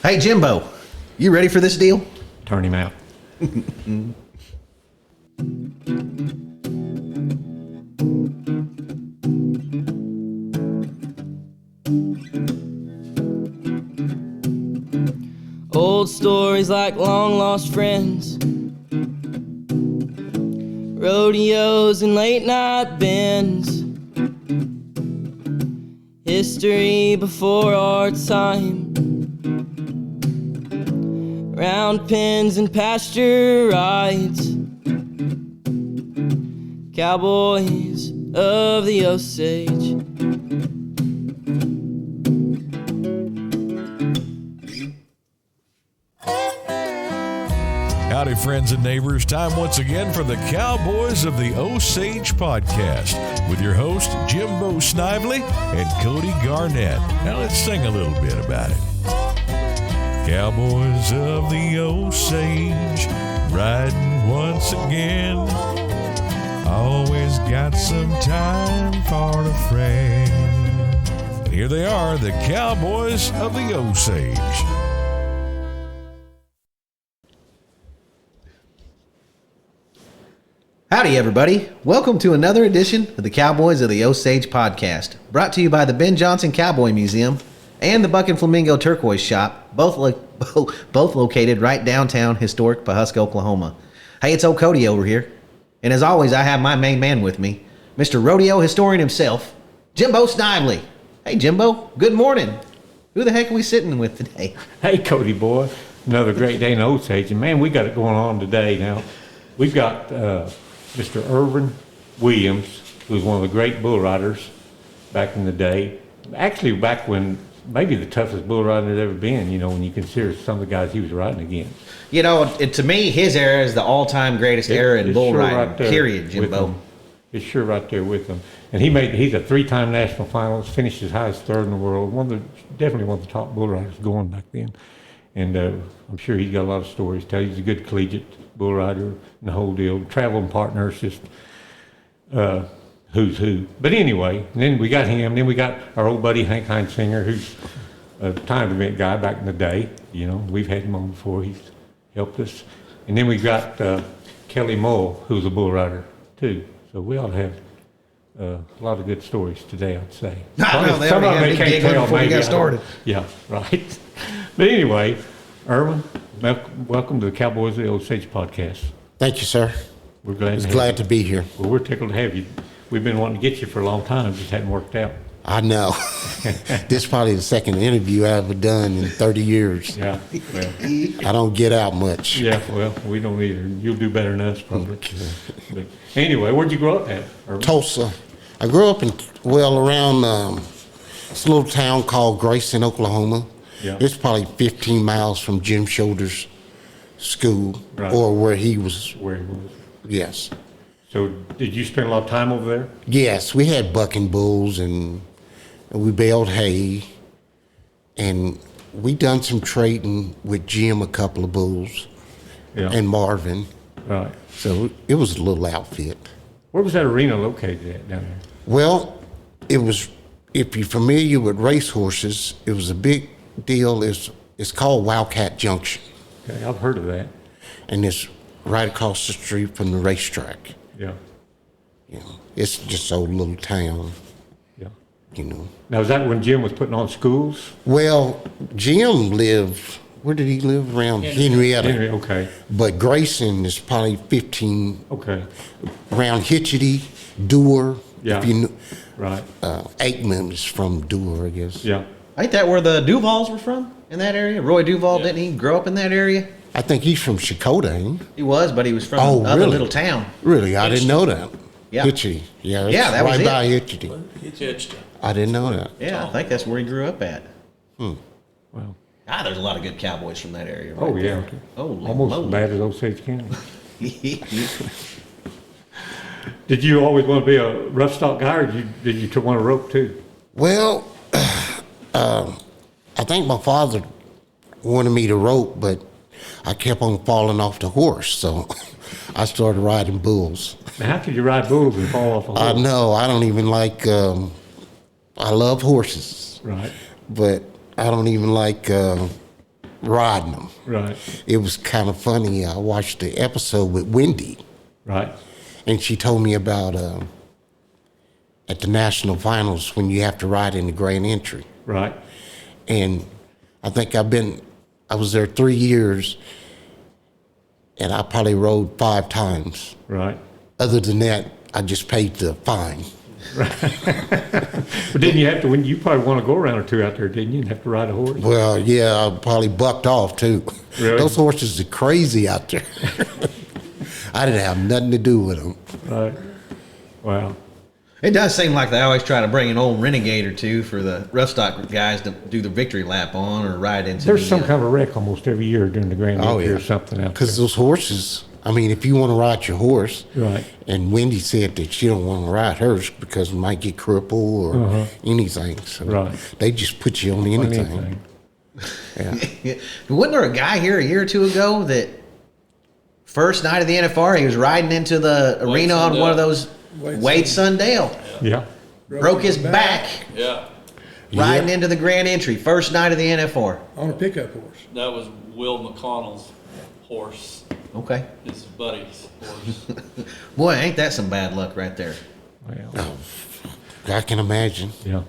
Hey, Jimbo, you ready for this deal? Turn him out. Old stories like long lost friends, rodeos and late night bends, history before our time, round pens and pasture rides, Cowboys of the Osage. Howdy, friends and neighbors. Time once again for the Cowboys of the Osage podcast with your host, Jimbo Snively and Cody Garnett. Now let's sing a little bit about it. Cowboys of the Osage, riding once again. Always got some time for a friend. And here they are, the Cowboys of the Osage. Howdy, everybody. Welcome to another edition of the Cowboys of the Osage podcast, brought to you by the Ben Johnson Cowboy Museum and the Buck and Flamingo Turquoise Shop, both located right downtown historic Pawhuska, Oklahoma. Hey, it's old Cody over here. And as always, I have my main man with me, Mr. Rodeo Historian himself, Jimbo Snively. Hey, Jimbo, good morning. Who the heck are we sitting with today? Hey, Cody boy. Another great day in Osage. And man, we got it going on today now. We've got Mr. Ervin Williams, who was one of the great bull riders back in the day. Actually, back when maybe the toughest bull rider there's ever been, you know, when you consider some of the guys he was riding against. You know, to me, his era is the all-time greatest era in bull riding, right, period, Jimbo. It's sure right there with him. And he's a three-time National Finals, finished as high as third in the world. Definitely one of the top bull riders going back then. And I'm sure he's got a lot of stories to tell. He's a good collegiate bull rider and the whole deal. Traveling partners, just who's who. But anyway, and then we got him. Then we got our old buddy Hank Heinsinger, who's a time event guy back in the day. You know, we've had him on before. He's helped us. And then we got Kelly Mull, who's a bull rider too. So we ought to have a lot of good stories today, I'd say. Some of them they can't tell before we got started. Yeah, right. But anyway, Irvin, welcome to the Cowboys of the Osage podcast. Thank you, sir. We're glad to be here. Well, we're tickled to have you. We've been wanting to get you for a long time, just hadn't worked out. I know. This is probably the second interview I've ever done in 30 years. Yeah, well. I don't get out much. Yeah, well, we don't either. You'll do better than us, probably. But anyway, where'd you grow up at, Irvin? Tulsa. I grew up around this little town called Grayson, Oklahoma. Yeah. It's probably 15 miles from Jim Shoulder's school, right, or where he was. Yes. So did you spend a lot of time over there? Yes, we had bucking bulls and we baled hay, and we done some trading with Jim, a couple of bulls, yeah, and Marvin. Right. So it was a little outfit. Where was that arena located at down there? Well, it was, if you're familiar with racehorses, it was a big deal. It's called Wildcat Junction. Okay, I've heard of that. And it's right across the street from the racetrack. Yeah. You know, it's just a little town. Yeah. You know. Now, is that when Jim was putting on schools? Well, Jim lived, where did he live? Around Henrietta. Okay. But Grayson is probably 15. Okay. Around Hitchity, Dewar. Yeah. If you knew. Right. Aikman is from Dewar, I guess. Yeah. Ain't that where the Duvals were from, in that area? Roy Duval, didn't he grow up in that area? I think he's from Chakotah, ain't he? He was, but he was from another little town. Really? I didn't know that. Yeah. Hitchity. Yeah, that was right it. by Hitchity. I didn't know that. Yeah, I think that's where he grew up at. Well. There's a lot of good cowboys from that area. Right yeah. There. Almost as bad as Osage County. Did you always want to be a rough stock guy, or did you want to rope too? Well, I think my father wanted me to rope, but I kept on falling off the horse, so I started riding bulls. Now, how could you ride bulls and fall off a horse? I know. I don't even like. I love horses. Right. But I don't even like riding them. Right. It was kind of funny. I watched the episode with Wendy, Right. and she told me about at the National Finals when you have to ride in the grand entry. Right. And I think I was there 3 years, and I probably rode 5 times. Right. Other than that, I just paid the fine. But didn't you have to, when you probably won a go around or two out there, didn't you? And have to ride a horse? Well, yeah, I probably bucked off too. Really? Those horses are crazy out there. I didn't have nothing to do with them. Right. Wow. It does seem like they always try to bring an old renegade or two for the rough stock guys to do the victory lap on or ride into. There's some kind of wreck almost every year during the Grand Entry or something out there. Because those horses, I mean, if you want to ride your horse, Right. and Wendy said that she don't want to ride hers because it might get crippled or anything. So Right. they just put you on anything. Yeah. Wasn't there a guy here a year or two ago that first night of the NFR, he was riding into the arena on one of those Wade Sundale. Yeah. Broke his back Yeah, riding into the grand entry, first night of the NFR. On a pickup horse. that was Will McConnell's horse, Okay. his buddy's horse. Boy, ain't that some bad luck right there. Well, I can imagine. yeah.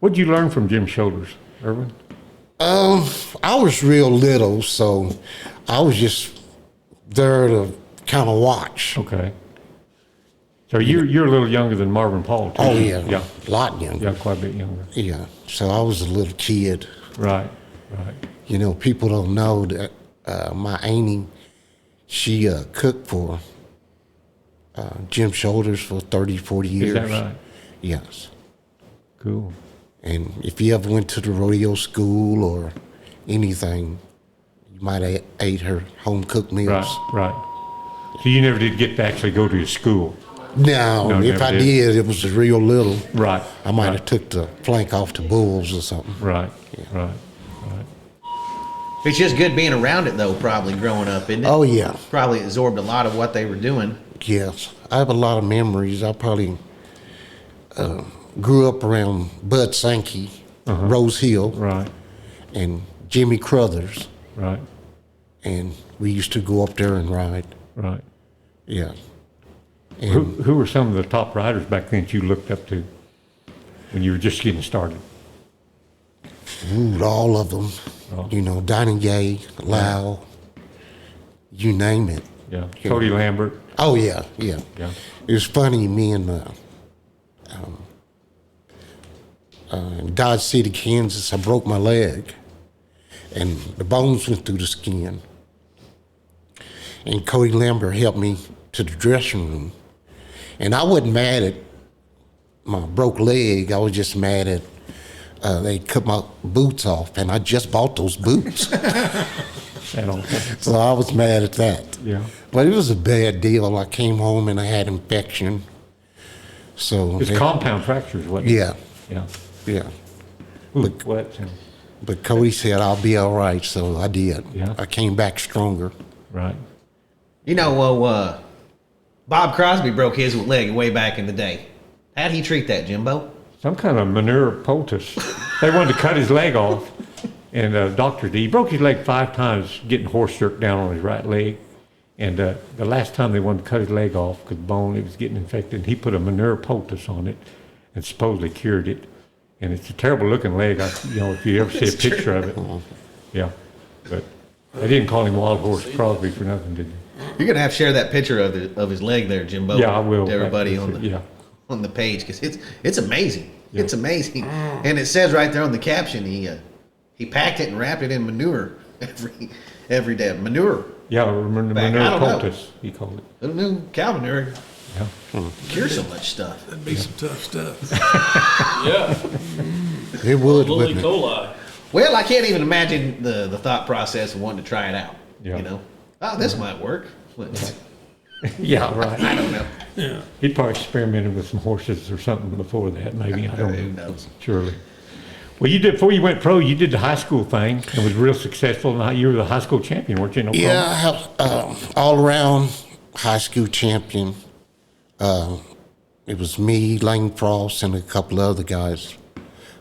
What'd you learn from Jim Shoulders, Irvin? I was real little, so I was just there to kind of watch. Okay. So you're a little younger than Marvin Paul, too. Oh, yeah. Yeah. A lot younger. Yeah, quite a bit younger. Yeah. So I was a little kid. Right. Right. You know, people don't know that my auntie, she cooked for Jim Shoulders for 30, 40 years. Is that right? Yes. Cool. And if you ever went to the rodeo school or anything, you might have ate her home-cooked meals. Right. Right. So you never did get to actually go to his school? No, No, if never I did. did, it was real little. Right. I might right. have took the flank off the bulls or something. Right. Right. Right. It's just good being around it, though, probably growing up, isn't it? Oh, yeah. Probably absorbed a lot of what they were doing. Yes. I have a lot of memories. I probably grew up around Bud Sankey, Rose Hill, Right. and Jimmy Crothers, Right. and we used to go up there and ride. Right. Yeah. Who were some of the top riders back then that you looked up to when you were just getting started? Ooh, all of them. Oh. You know, Donnie Gay, Lau, you name it. Yeah. Cody Lambert. Oh, yeah, yeah. Yeah. It was funny, me and Dodge City, Kansas, I broke my leg, and the bones went through the skin. And Cody Lambert helped me to the dressing room. And I wasn't mad at my broke leg, I was just mad at they cut my boots off, and I just bought those boots. That all. So I was mad at that. Yeah. But it was a bad deal. I came home and I had infection. So It's compound fractures, wasn't it? yeah, Yeah. yeah. Ooh, well, that sounds But Cody said I'll be all right, so I did. Yeah. I came back stronger. right. You know, well, Bob Crosby broke his leg way back in the day. How'd he treat that, Jimbo? Some kind of manure poultice. They wanted to cut his leg off, and doctor D, he broke his leg 5 times getting horse jerked down on his right leg. And the last time they wanted to cut his leg off because bone, it was getting infected, he put a manure poultice on it and supposedly cured it. And it's a terrible looking leg. If you ever see a picture of it. Yeah. But they didn't call him Wild Horse Crosby for nothing, did they? You're gonna have to share that picture of his leg there, Jimbo. Yeah, I will. To everybody on the Yeah. on the page, because it's amazing. Yeah. It's amazing, and it says right there on the caption he packed it and wrapped it in manure every day. Manure. Yeah, I manure don't know. poultice, he called it. Who knew cow manure Yeah. cures so much stuff? That'd be some tough stuff. Yeah, It would, Lily wouldn't it? coli. Well, I can't even imagine the thought process of wanting to try it out. Yeah. You know, oh, this might work. But Yeah, right. I don't know. Yeah. He'd probably experimented with some horses or something before that, maybe. I don't Who know. knows? Surely. Well, you did, before you went pro, you did the high school thing and was real successful. And you were the high school champion, weren't you? No Yeah, I have all around high school champion. It was me, Lane Frost, and a couple of other guys.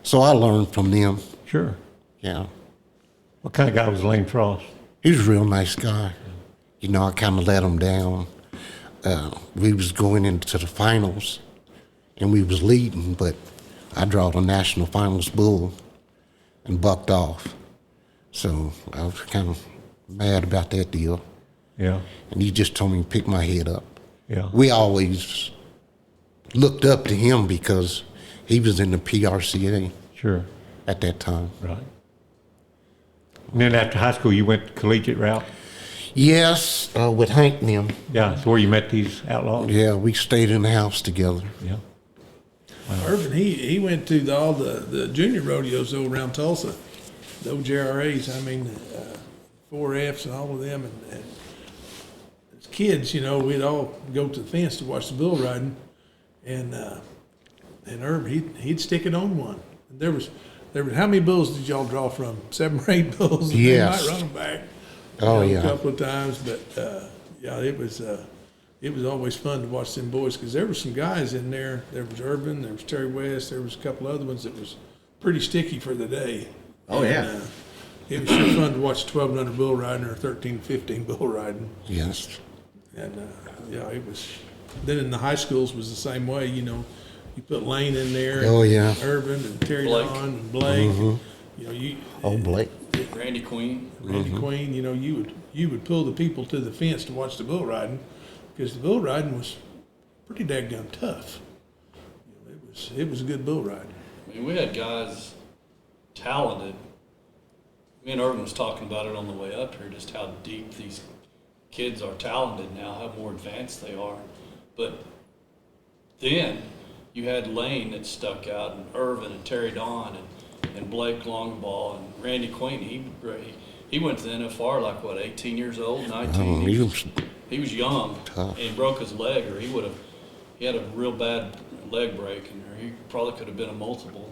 So I learned from them. Sure. Yeah. What kind of guy was Lane Frost? He was a real nice guy. You know, I kind of let him down. We was going into the finals, and we was leading, but I drawed a National Finals bull and bucked off. So I was kind of mad about that deal. Yeah. And he just told me to pick my head up. Yeah. We always looked up to him because he was in the PRCA Sure. at that time. Right. And then after high school, you went collegiate route? Yes, with Hank and them. Yeah, that's where you met these outlaws? Yeah, we stayed in the house together. Yeah. Irvin, he went to all the junior rodeos over around Tulsa, the OJRAs. I mean, 4Fs and all of them. And as kids, you know, we'd all go to the fence to watch the bull riding, and Irvin, he'd stick it on one. And there was how many bulls did y'all draw from? 7 or 8 bulls. And Yes. They might run them back. Oh, A yeah. couple of times, but yeah, it was always fun to watch them boys because there were some guys in there. There was Irvin, there was Terry West, there was a couple other ones that was pretty sticky for the day. Oh, yeah. It was sure fun to watch a 1,200 bull riding or 13, 15 bull riding. Yes. And yeah, it was. Then in the high schools was the same way. You know, you put Lane in there. Oh, yeah. And Irvin and Terry Blake. Don and Blake. Mhm. You know, you. Oh, Blake. Randy Queen. Randy Queen, you know, you would pull the people to the fence to watch the bull riding because the bull riding was pretty daggone tough. You know, it was a good bull ride. I mean, we had guys talented. Me and Irvin was talking about it on the way up here, just how deep these kids are talented now, how more advanced they are. But then you had Lane that stuck out, and Irvin and Terry Don and Blake Longball and Randy Queen. He went to the NFR like what, 18 years old, 19. He was young tough. and broke his leg, or he had a real bad leg break, and he probably could have been a multiple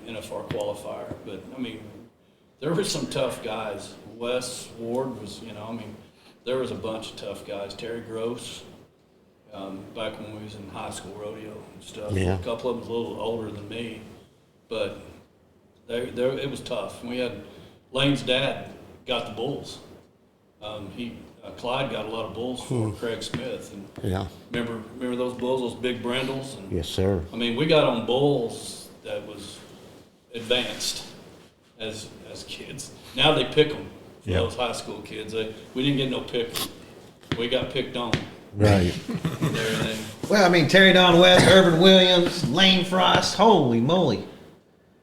NFR qualifier. But I mean, there were some tough guys. Wes Ward was, you know, I mean, there was a bunch of tough guys. Terry Gross, back when we was in high school rodeo and stuff. Yeah. A couple of them was a little older than me, but it was tough. And we had Lane's dad got the bulls. Clyde got a lot of bulls for Craig Smith. And Yeah. remember those bulls, those big brindles? And, Yes, sir. I mean, we got on bulls that was advanced as kids. Now they pick them for Yeah. those high school kids. We didn't get no picking. We got picked on. Right. And everything. Well, I mean, Terry Don West, Ervin Williams, Lane Frost. Holy moly.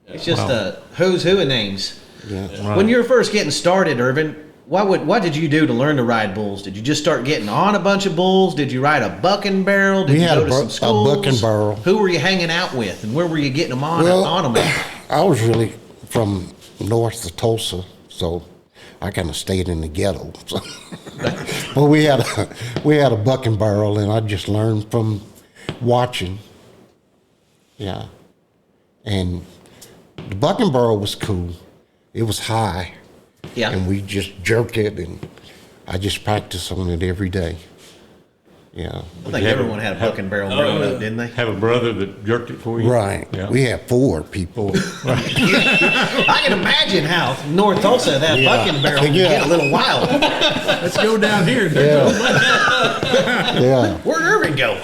It's just a who's who of names. Yeah. Right. When you were first getting started, Irvin, what did you do to learn to ride bulls? Did you just start getting on a bunch of bulls? Did you ride a buck and barrel? Did We you had go a to some buck schools? and barrel. Who were you hanging out with, and where were you getting them on them at? I was really from north of Tulsa, so I kind of stayed in the ghetto. So. But we had a buck and barrel, and I just learned from watching. Yeah, and the buck and barrel was cool. It was high. Yeah. And we just jerked it, and I just practiced on it every day. Yeah. I think everyone had a buck and barrel growing up, didn't they? Have a brother that jerked it for you? Right. Yeah. We had 4 people. I can imagine how North Tulsa, that Yeah. buck and barrel can Yeah. get a little wild. Let's go down here. Yeah. Yeah. Where'd Irvin go?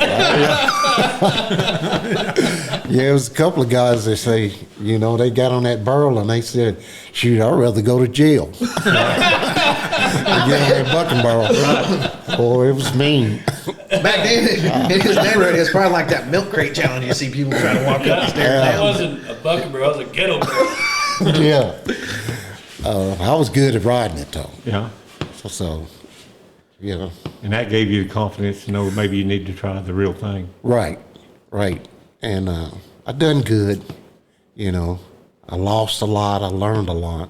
Yeah, it was a couple of guys that say, you know, they got on that barrel and they said, shoot, I'd rather go to jail. Than get on that buck and barrel. Boy, it was mean. Back then, in his neighborhood, it was probably like that milk crate challenge. You see people trying to walk up the stairs That down. wasn't a buck and barrel, it was a ghetto barrel. Yeah. I was good at riding it, though. Yeah. So, you know. And that gave you the confidence to know maybe you need to try the real thing. Right. And I done good, you know. I lost a lot. I learned a lot.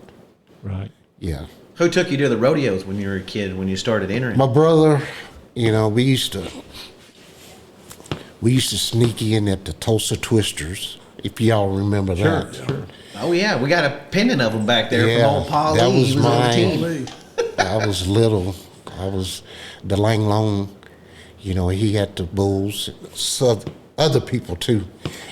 Right. Yeah. Who took you to the rodeos when you were a kid, when you started entering? My brother, you know, we used to sneak in at the Tulsa Twisters, if y'all remember that. Sure. Oh, yeah. We got a pendant of them back there Yeah, from old Paul that Lee. was He was on the mine. team. I was little. I was the Lang Long, you know, he had the bulls, so other people too.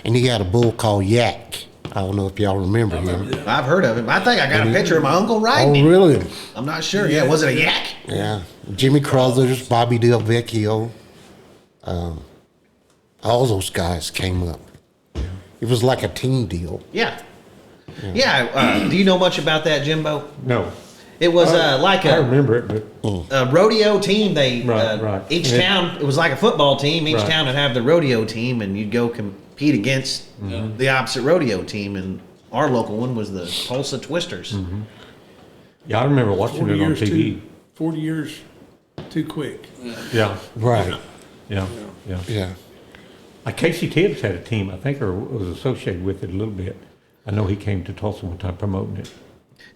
And he had a bull called Yak. I don't know if y'all remember him. I've heard of him. I think I got a picture of my uncle riding Oh, him. really? I'm not sure. Yeah, was it a yak? Yeah. Jimmy Crothers, Bobby Del Vecchio. All those guys came up. It was like a team deal. Yeah. Yeah. Do you know much about that, Jimbo? No. It was like I a remember it, but rodeo team. They Right. each town. It was like a football team. Each Right. town would have the rodeo team, and you'd go compete against the opposite rodeo team. And our local one was the Tulsa Twisters. yeah, I remember watching 40 it on years TV. 40 years too quick. Yeah, Right. yeah. Yeah. Like Casey Tibbs had a team, I think, or was associated with it a little bit. I know he came to Tulsa one time promoting it.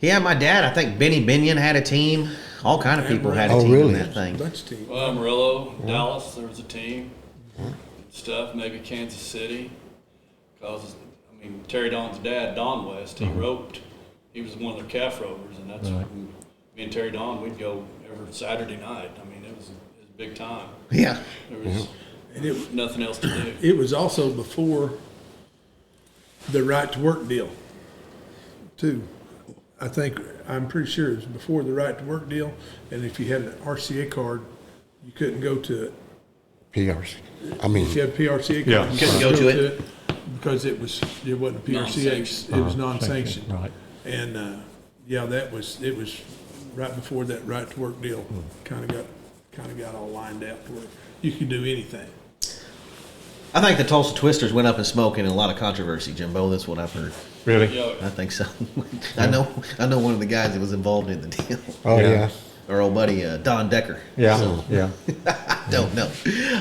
Yeah, my dad. I think Benny Binion had a team. All kind of people had a Oh, team really? in that thing. Bunch of team. Well, Amarillo, Dallas, there was a team. Stuff, maybe Kansas City. Cause, I mean, Terry Don's dad, Don West, he roped. He was one of their calf ropers, and that's Right. me and Terry Don. We'd go every Saturday night. I mean, it was big time. Yeah. There was And nothing else to do. it was also before the right to work deal, too. I'm pretty sure it was before the right to work deal. And if you had an RCA card, you couldn't go to it. PRC. I mean, If you had a PRCA card, Yeah. you Couldn't go to it. because it wasn't a PRCA. Non-sanctioned. It was non-sanctioned. Right. And it was right before that right to work deal kind of got all lined out to where you could do anything. I think the Tulsa Twisters went up in smoke and a lot of controversy, Jimbo. That's what I've heard. Really? Yeah, I think so. I know one of the guys that was involved in the deal. oh, Yeah. yeah. Our old buddy Don Decker. Yeah, yeah. I don't know.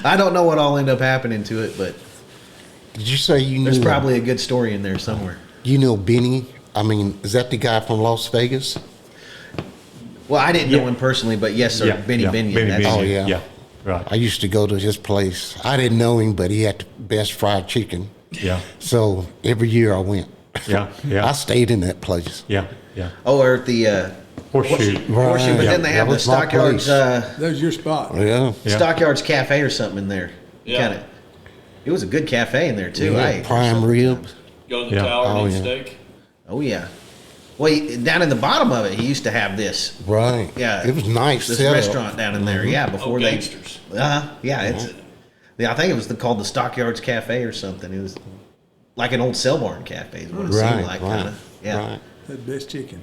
I don't know what all ended up happening to it, but Did you say you knew? there's probably a good story in there somewhere. You know Benny? I mean, is that the guy from Las Vegas? Well, I didn't know him personally, but yes, sir, Yeah, Benny yeah. Binion. Benny That's- Oh, Binion, yeah. Yeah, right. I used to go to his place. I didn't know him, but he had the best fried chicken. Yeah, So every year I went. yeah, yeah. I stayed in that place. Yeah, yeah. Oh, or at the Horseshoe. horseshoe, but Yeah, then they have that the was my Stockyards, place. That was your spot. Yeah. Yeah. Stockyards Cafe or something in there. Yeah. Kinda, it was a good cafe in there too. Yeah, I ate prime ribs. go to the Yeah. tower and Oh, eat yeah. steak. Oh yeah. Well, down in the bottom of it, he used to have this. Right. Yeah, It was nice. This setup. restaurant down in there. Yeah, before Oh, they. gangsters. Yeah, it's. Yeah, I think it was called the Stockyards Cafe or something. It was like an old sale barn cafe. Is what it Right. seemed like, right, kind of. Yeah. Right. That best chicken.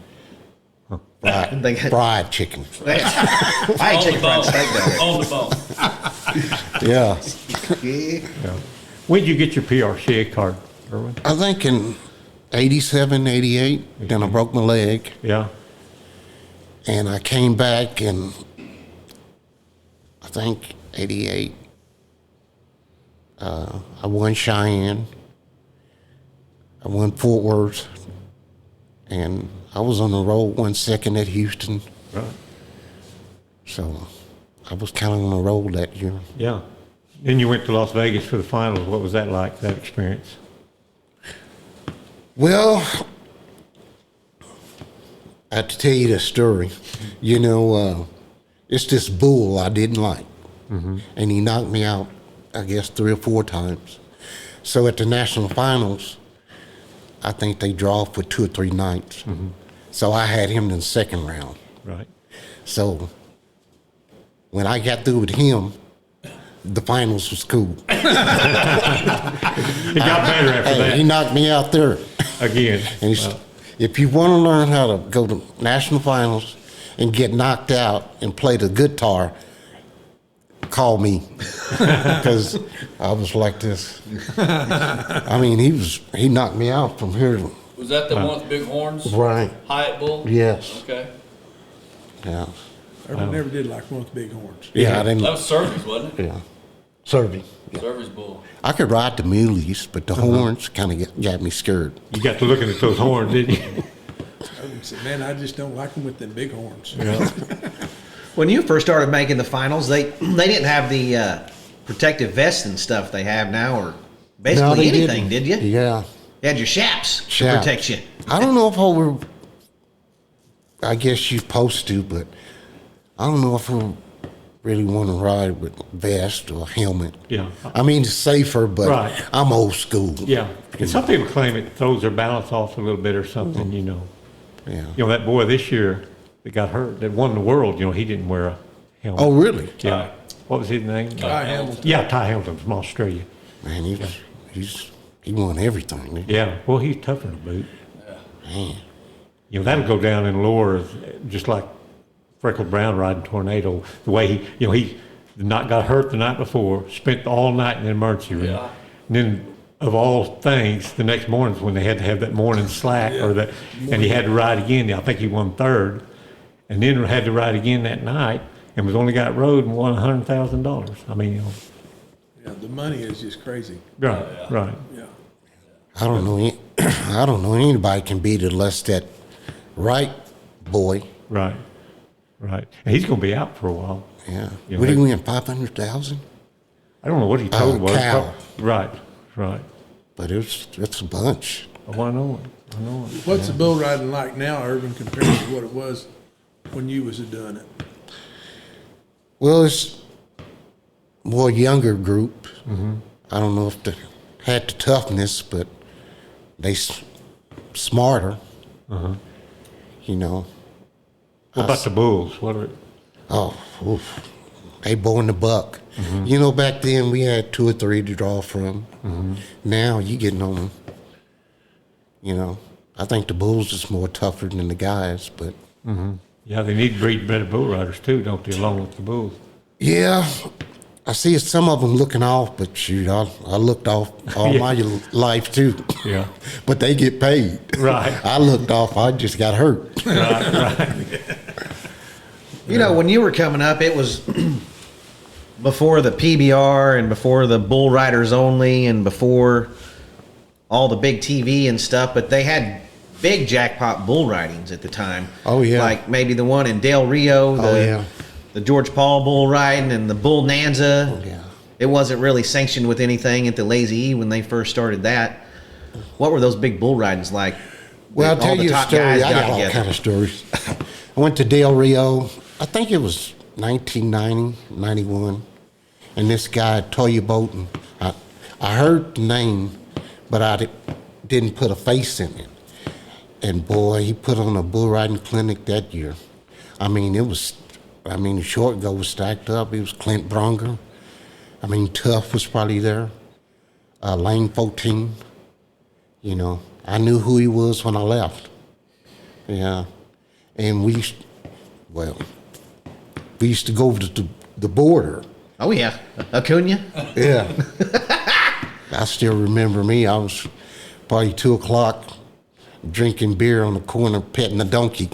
Fried, They got- fried chicken. I ain't On the chicken fried bone. steak down there. On the bone. Yeah. Yeah. Yeah. When did you get your PRCA card, Erwin? I think in 87, 88, then I broke my leg. Yeah, And I came back in, I think, 88. I won Cheyenne. I won Fort Worth. And I was on the road 1 second at Houston. right. So I was kind of on the road that year. Yeah. Then you went to Las Vegas for the finals. What was that like, that experience? Well, I have to tell you the story. You know, it's this bull I didn't like. And he knocked me out, I guess, 3 or 4 times. So at the National Finals, I think they draw for 2 or 3 nights. So I had him in the second round. Right. So when I got through with him, the finals was cool. It got better after Hey, he that. knocked me out there. Again. And he's, if you want to learn how to go to national finals and get knocked out and play the guitar, call me, because I was like this. I mean, he knocked me out from here. Was that the one with big horns? Right. Hyatt Bull? Yes. Okay. Yeah. Everyone never did like one with big horns. Yeah, I That didn't. was Survey's, wasn't it? Yeah. Serving. Survey's Bull. I could ride the muleys, but the horns kind of got me scared. You got to looking at those horns, didn't you? I would say, man, I just don't like them with them big horns. When you first started making the finals, they didn't have the protective vests and stuff they have now, or basically No, they anything, didn't. did you? Yeah. You had your shaps to Shaps. protect you. I don't know if I were. I guess you're supposed to, but I don't know if we're really want to ride with vest or helmet. Yeah. I mean, it's safer, but Right. I'm old school. Yeah. And some people claim it throws their balance off a little bit or something, you know. Yeah. You know, that boy this year that got hurt, that won the world, you know, he didn't wear a helmet. Oh, really? Yeah. What was his name? Ty Hamilton. Yeah, Ty Hamilton from Australia. Man, he won everything. Didn't he? Yeah. Well, he's tough in the boot. Man. You know, that'll go down in lore as just like Freckled Brown riding Tornado. The way he got hurt the night before, spent all night in the emergency room. Yeah. And then, of all things, the next morning's when they had to have that morning slack and he had to ride again. I think he won third. And then had to ride again that night and was only got rode and won $100,000. I mean, you know. Yeah, the money is just crazy. Right, right. Yeah. I don't know. I don't know anybody can beat it unless that right boy. Right, right. And he's going to be out for a while. Yeah. You know, What did he win? 500,000. I don't know what he told was. Cow. Right, right. But it's a bunch. Oh, I know it. I know it. What's the bull riding like now, Irvin, compared to what it was when you was doing it? Well, it's more younger group. Mm-hmm. I don't know if they had the toughness, but they smarter. Uh-huh. You know. What about the bulls? What are? Oh, oof. They born the buck. Mm-hmm. You know, back then we had 2 or 3 to draw from. Mm-hmm. Now you getting on. You know, I think the bulls is more tougher than the guys, but. Mm-hmm. Yeah, they need to breed better bull riders too, don't they? Along with the bulls. Yeah, I see some of them looking off, but shoot, I looked off all my life too. Yeah. But they get paid. Right. I looked off, I just got hurt. Right. You know, when you were coming up, it was before the PBR and before the bull riders only and before all the big TV and stuff, but they had big jackpot bull ridings at the time. Oh, yeah. Like maybe the one in Del Rio, the George Paul bull riding and the Bull Nanza. Oh, yeah. It wasn't really sanctioned with anything at the Lazy E when they first started that. What were those big bull ridings like? Well, I'll All tell the you a top story. guys I got all together. kind of stories. I went to Del Rio, I think it was 1990, 91, and this guy, Toya Bolton, I heard the name, but I didn't put a face in it. And boy, he put on a bull riding clinic that year. I mean, the short go was stacked up. It was Clint Bronger. I mean, Tuff was probably there. Lane 14. You know, I knew who he was when I left. Yeah. And we used to go over to the border. Oh, yeah. Acuna? Yeah. I still remember me. I was probably 2 o'clock drinking beer on the corner, petting a donkey.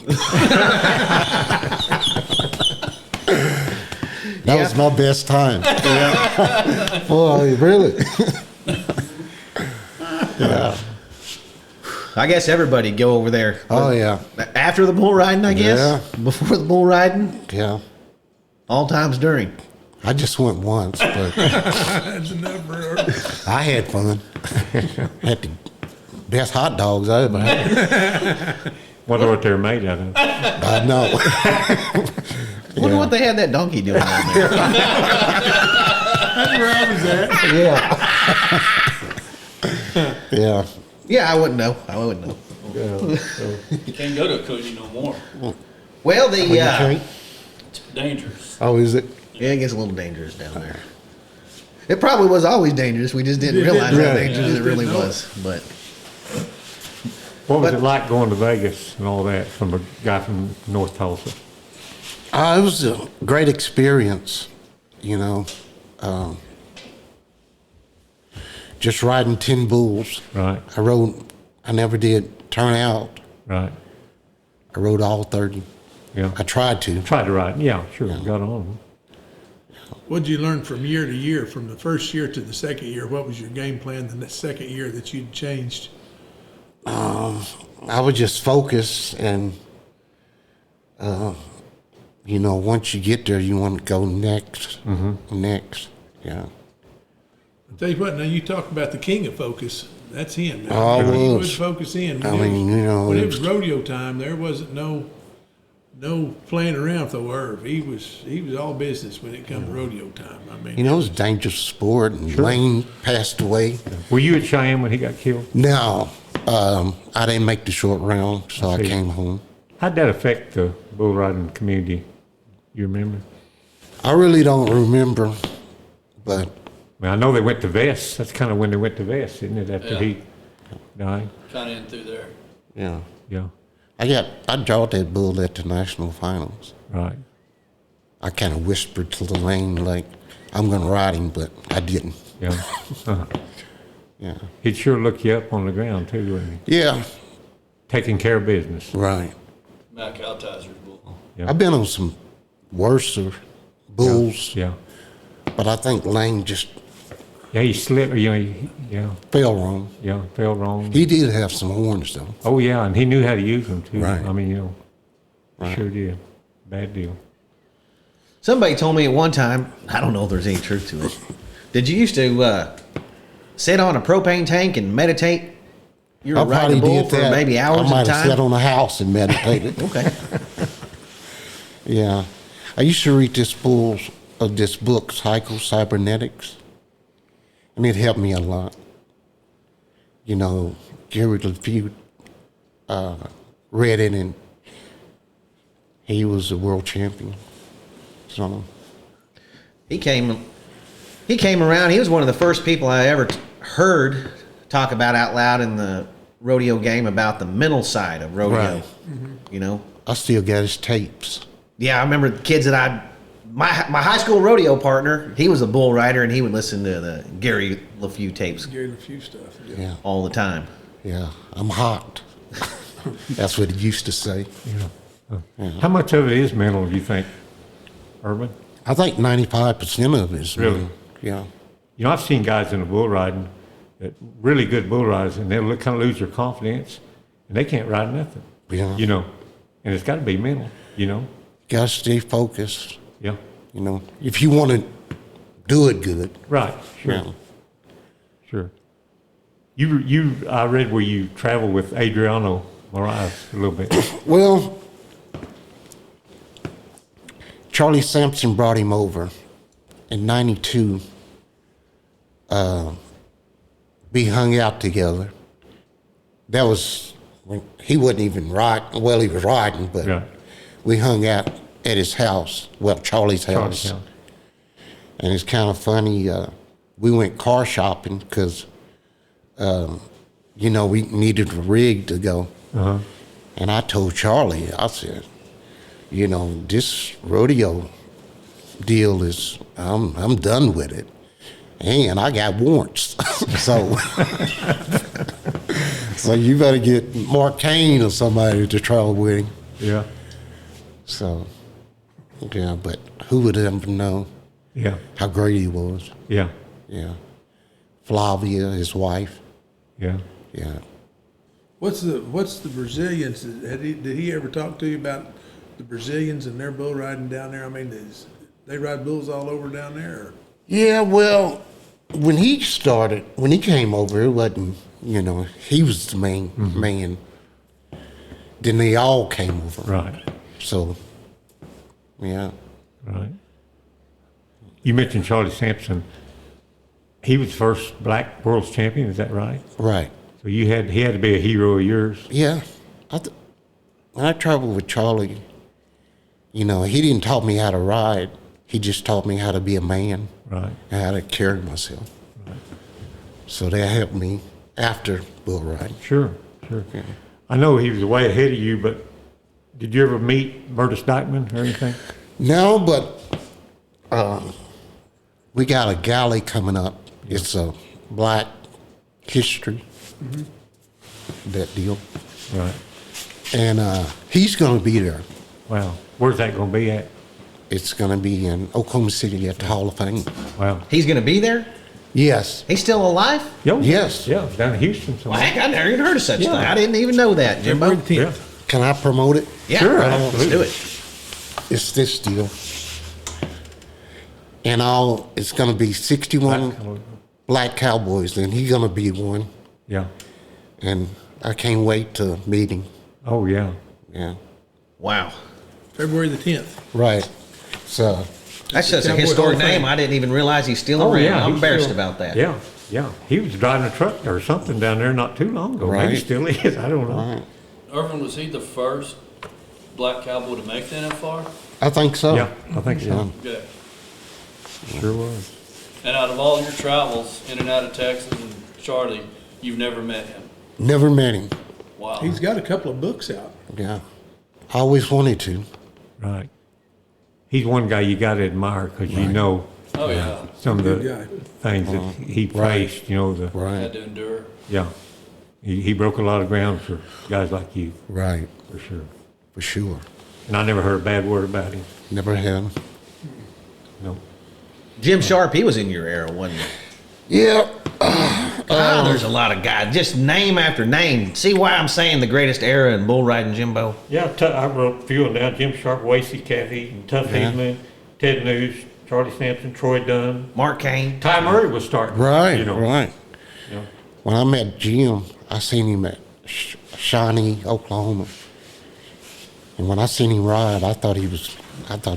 That was my best time. Yeah. Boy, really? Yeah. I guess everybody go over there. Oh, yeah. After the bull riding, I guess? Yeah. Before the bull riding? Yeah. All times during. I just went once, but That's enough for Irvin. I had fun. Had the best hot dogs I ever had. Wonder what they're made out of. I know. Wonder what they had that donkey doing down there. That's where I was at. Yeah. Yeah. Yeah, I wouldn't know. You can't go to Acuna no more. Well, You can't? It's dangerous. Oh, is it? yeah, it gets a little dangerous down there. It probably was always dangerous. We just didn't You realize didn't- how Right. dangerous Yeah. it really Didn't know was. But What was But- it like going to Vegas and all that from a guy from North Tulsa? It was a great experience, you know. Just riding 10 bulls. Right, I never did turn out. right. I rode all 30. Yeah. I tried to. Tried to ride. Yeah, sure. Got on. What'd you learn from year to year, from the first year to the second year? What was your game plan the second year that you'd changed? I would just focus and, you know, once you get there, you want to go next, next. Yeah. I'll tell you what, now you talk about the king of focus. That's him. Oh, He it would was. focus in. I mean, you know, when it it was was- rodeo time, there wasn't no no playing around with old Irv. He was all business when it come to rodeo time. I mean, You know, it was a dangerous sport, and Lane passed away. Were you at Cheyenne when he got killed? No, I didn't make the short round, so I see. came home. How'd that affect the bull riding community? You remember? I really don't remember, but I mean, I know they went to Vest. That's kind of when they went to Vest, isn't it? After Yeah. he died. Kind of in through there. yeah. Yeah. I drawed that bull at the National Finals. Right. I kind of whispered to the lane like, I'm going to ride him, but I didn't. Yeah. Uh-huh. Yeah. He'd sure look you up on the ground too, wouldn't he? Yeah, Taking care of business. right. Mac Altizer's bull. Yeah. I've been on some worser bulls, Yeah. but I think Lane just Yeah, he slipped. You know, yeah, fell wrong. yeah, fell wrong. He did have some horns, though. Oh yeah, and he knew how to use them too. Right. I mean, you know, Right. sure did. Bad deal. Somebody told me at one time, I don't know if there's any truth to it. Did you used to sit on a propane tank and meditate? You were I riding probably a bull did for that. maybe hours I at might a have time? sat on a house and meditated. Okay. Yeah. I used to read this book, Psycho-Cybernetics, and it helped me a lot. You know, Gary LeFew read it, and he was a world champion. So, He came around. He was one of the first people I ever heard talk about out loud in the rodeo game about the mental side of rodeo. Right. You know? I still got his tapes. Yeah, I remember the kids that my high school rodeo partner, he was a bull rider, and he would listen to the Gary LeFew tapes Gary LeFew stuff. Yeah. Yeah. all the time. Yeah. I'm hot. That's what he used to say. How much of it is mental, do you think, Irvin? I think 95% of it is Really? mental. Yeah. You know, I've seen guys in the bull riding, that really good bull riders, and they'll kind of lose their confidence, and they can't ride nothing. Yeah. You know, and it's got to be mental. You know. Got to stay focused. Yeah. You know, if you want to do it good. Right. Sure. Yeah. Sure. I read where you travel with Adriano Moraes a little bit. Well, Charlie Sampson brought him over in '92. We hung out together. That was when he wasn't even riding. Well, he was riding, but Yeah. we hung out at his house. Well, Charlie's house. Charlie's house. And it's kind of funny. We went car shopping because, you know, we needed a rig to go. Uh-huh. And I told Charlie, I said, you know, this rodeo deal is, I'm done with it. And I got warrants. so you better get Mark Kane or somebody to travel with him. Yeah. So, yeah, but who would ever know Yeah. how great he was? Yeah. Yeah. Flavia, his wife. Yeah. Yeah. What's the Brazilians? Did he ever talk to you about the Brazilians and their bull riding down there? I mean, they ride bulls all over down there? Or? Yeah, well, when he came over, it wasn't, you know, he was the main man. Then they all came over. Right. So, yeah. Right. You mentioned Charlie Sampson. He was the first black world champion, is that right? Right. So he had to be a hero of yours. Yeah. When I traveled with Charlie, you know, he didn't taught me how to ride. He just taught me how to be a man. Right. And how to carry myself. So that helped me after bull riding. Sure. I know he was way ahead of you, but did you ever meet Bertus Dykeman or anything? No, but we got a galley coming up. It's a Black history, that deal. Right. And he's going to be there. Wow. Where's that going to be at? It's going to be in Oklahoma City at the Hall of Fame. Wow. He's going to be there? Yes. He's still alive? Yo, Yes. Yeah, down in Houston Well, somewhere. heck, I never even heard of such Yeah. thing. I didn't even know that, Jimbo. February 10th. Yeah. Can I promote it? Yeah, Sure, let's absolutely. do it. It's this deal. And it's going to be 61 Black Cowboys, and he's going to be one. Yeah. And I can't wait to meet him. Oh, yeah. Yeah. Wow. February the 10th. Right. So, That's just a Cowboy historic Hall of Fame. name. I didn't even realize he's still around. I'm he's embarrassed still- about that. Yeah, yeah. He was driving a truck or something down there not too long ago. Maybe Right. still is. I don't know. right. Irvin, was he the first black cowboy to make the NFR? I think so. Yeah, I think so. Okay. Sure was. And out of all your travels in and out of Texas and Charlie, you've never met him? Never met him. Wow. He's got a couple of books out. Yeah. I always wanted to. Right. He's one guy you got to admire because you know Oh, yeah. some of Good the guy. things that he Right. faced. You know Had Right. to endure. yeah. He broke a lot of ground for guys like you, Right. for sure. For sure. And I never heard a bad word about him. Never had him. No. Jim Sharp, he was in your era, wasn't he? Yeah. There's a lot of guys. Just name after name. See why I'm saying the greatest era in bull riding, Jimbo? Yeah, I wrote a few of them down. Jim Sharp, Wasey, Cathy, and Tuff Yeah. Headman, Ted News, Charlie Sampson, Troy Dunn. Mark Kane. Ty Murray was starting. Right. You know. Right. Yeah. When I met Jim, I seen him at Shawnee, Oklahoma. And when I seen him ride, I thought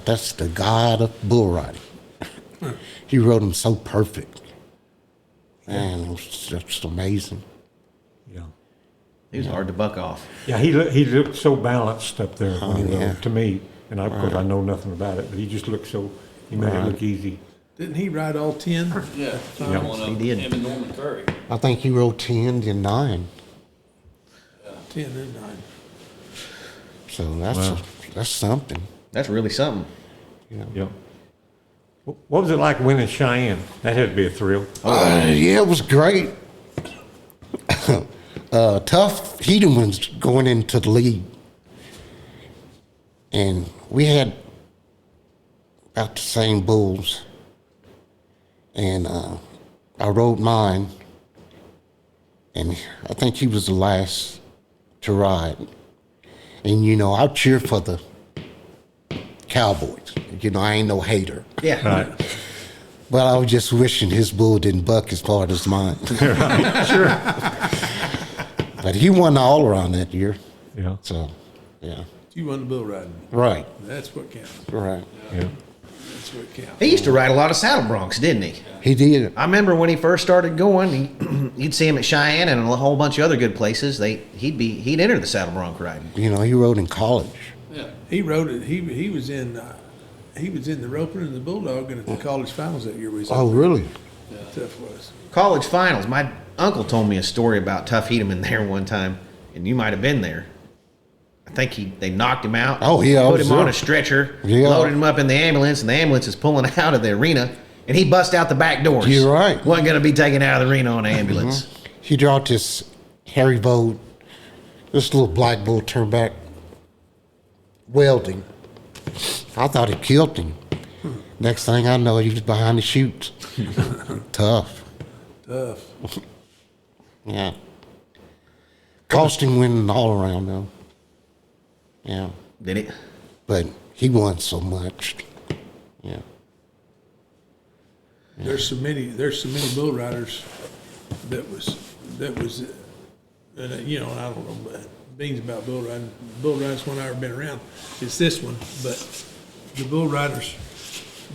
that's the god of bull riding. He rode him so perfect. Man, it was just amazing. Yeah. He was hard to buck off. Yeah, he looked so balanced up there when he yeah. rode, to me. And of course, I know nothing about it, but he just looked so, he made it look easy. Didn't he ride all 10? Yeah. Yeah. One of He did. Him and Norman Curry. I think he rode 10 and 9. 10 and 9. So that's something. That's really something. Yeah. What was it like winning Cheyenne? That had to be a thrill. Yeah, it was great. Tough Hedeman's going into the league. And we had about the same bulls. And I rode mine. And I think he was the last to ride. And, you know, I cheer for the Cowboys. You know, I ain't no hater. Yeah. Right. But I was just wishing his bull didn't buck as hard as mine. Sure. But he won the all-around that year. Yeah. So, yeah. You won the bull riding. Right, That's what counts. right. Yeah. That's what counts. He used to ride a lot of saddle broncs, didn't he? He did. I remember when he first started going, you'd see him at Cheyenne and a whole bunch of other good places. He'd enter the saddle bronc riding. You know, he rode in college. Yeah. He rode it. He was in the Roper and the Bulldog and at the college finals that year. Oh, really? Tough was. College finals. My uncle told me a story about Tuff Hedeman there one time, and you might have been there. I think they knocked him out. Oh, yeah, I Put was him on there. a stretcher, Yeah. loaded him up in the ambulance, and the ambulance is pulling out of the arena, and he bust out the back doors. You're right. Wasn't going to be taken out of the arena on an ambulance. He dropped his Harry Bolt, this little black bull turned back, welding. I thought it killed him. Next thing I know, he was behind the chutes. Tough. Tough. Yeah. Cost him winning all around though. Yeah. Did it? But he won so much. Yeah. There's so many bull riders that was and you know, I don't know beans about bull riding. Bull riding's one I've ever been around. It's this one, but the bull riders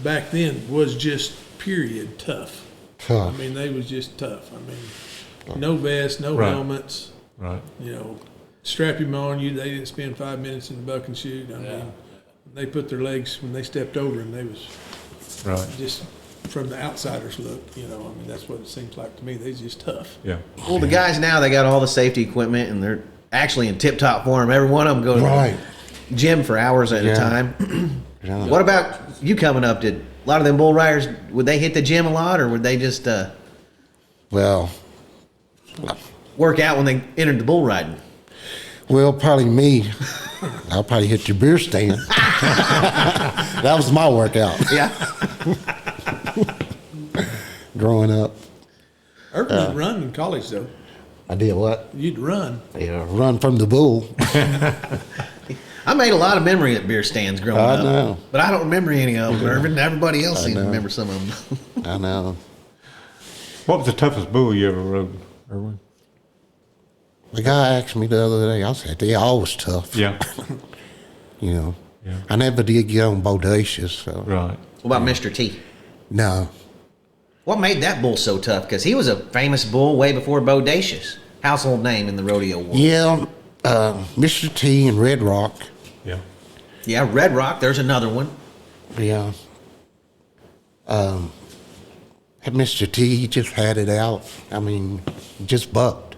back then was just period tough. Tough. I mean, they was just tough. I mean, no vest, no Right. helmets. Right. You know, strap him on you. They didn't spend 5 minutes in the buck and shoot. I mean, they put their legs when they stepped over him. They was Right. just from the outsider's look. You know, I mean, that's what it seems like to me. They's just tough. Yeah. Well, the guys now, they got all the safety equipment, and they're actually in tip-top form. Every one of them go to Right. the gym for hours at a Yeah. time. Yeah. What about you coming up? Did a lot of them bull riders, would they hit the gym a lot, or would they just Well, work out when they entered the bull riding? probably me. I'll probably hit your beer stand. That was my workout Yeah. growing up. Irvin would run in college, though. I did what? You'd run. Yeah, run from the bull. I made a lot of memory at beer stands growing I up. know. But I don't remember any of them, Irvin. Everybody else seems to know. remember some of them. I know. What was the toughest bull you ever rode, Erwin? The guy asked me the other day. I said, "They always tough." Yeah. You know. Yeah. I never did get on Bodacious, so. Right. What about Mr. T? No. What made that bull so tough? Because he was a famous bull way before Bodacious. Household name in the rodeo world. Yeah, Mr. T and Red Rock. Yeah. Yeah, Red Rock, there's another one. Yeah. Mr. T, he just had it out. I mean, just bucked.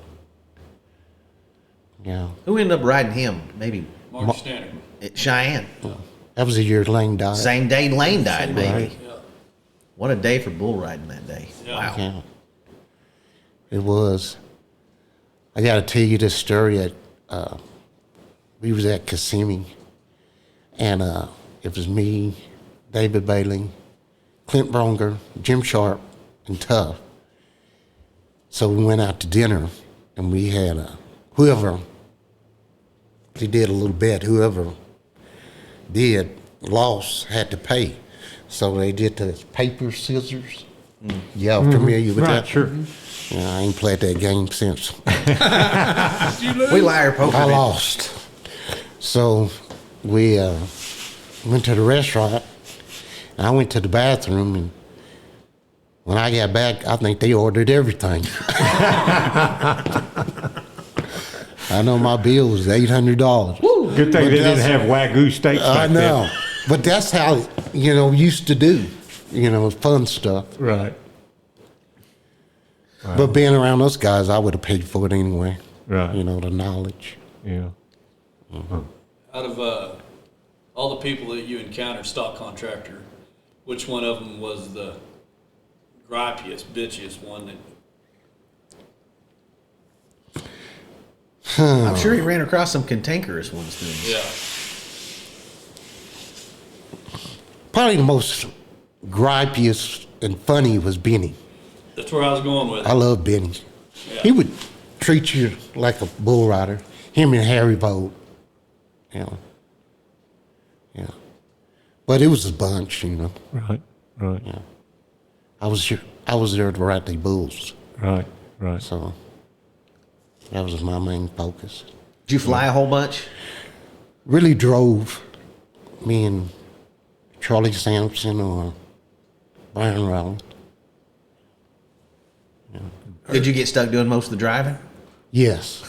Yeah. Who ended up riding him? Maybe Mark Steiner. Cheyenne. That was the year Lane died. Same day Lane died, maybe. Right. Yeah. What a day for bull riding that day. Yeah. Wow. Yeah. It was. I got to tell you this story. We was at Kissimmee, and it was me, David Bailey, Clint Bronger, Jim Sharp, and Tuff. So we went out to dinner, and we had whoever, they did a little bet, whoever lost had to pay. So they did the paper, scissors. Y'all familiar with Right, that? sure. Yeah, I ain't played that game since. We liar poker. I man. lost. So we went to the restaurant, and I went to the bathroom, and when I got back, I think they ordered everything. I know my bill was $800. Good thing they didn't have Wagyu steaks I back know. then. But that's how, used to do, fun stuff. Right. But being around those guys, I would have paid for it anyway. Right. The knowledge. Yeah. Out of all the people that you encountered, stock contractor, which one of them was the gripiest, bitchiest one that? I'm sure he ran across some cantankerous ones too. Yeah. Probably the most gripiest and funny was Benny. That's where I was going with I it. love Benny. Yeah. He would treat you like a bull rider. Him and Harry Vogt. Yeah. But it was a bunch, Right. Right. Yeah. I was there to ride the bulls, Right. Right. so that was my main focus. Did you fly a whole bunch? Really drove me and Charlie Sampson or Brian Rowland. Did you get stuck doing most of the driving? Yes.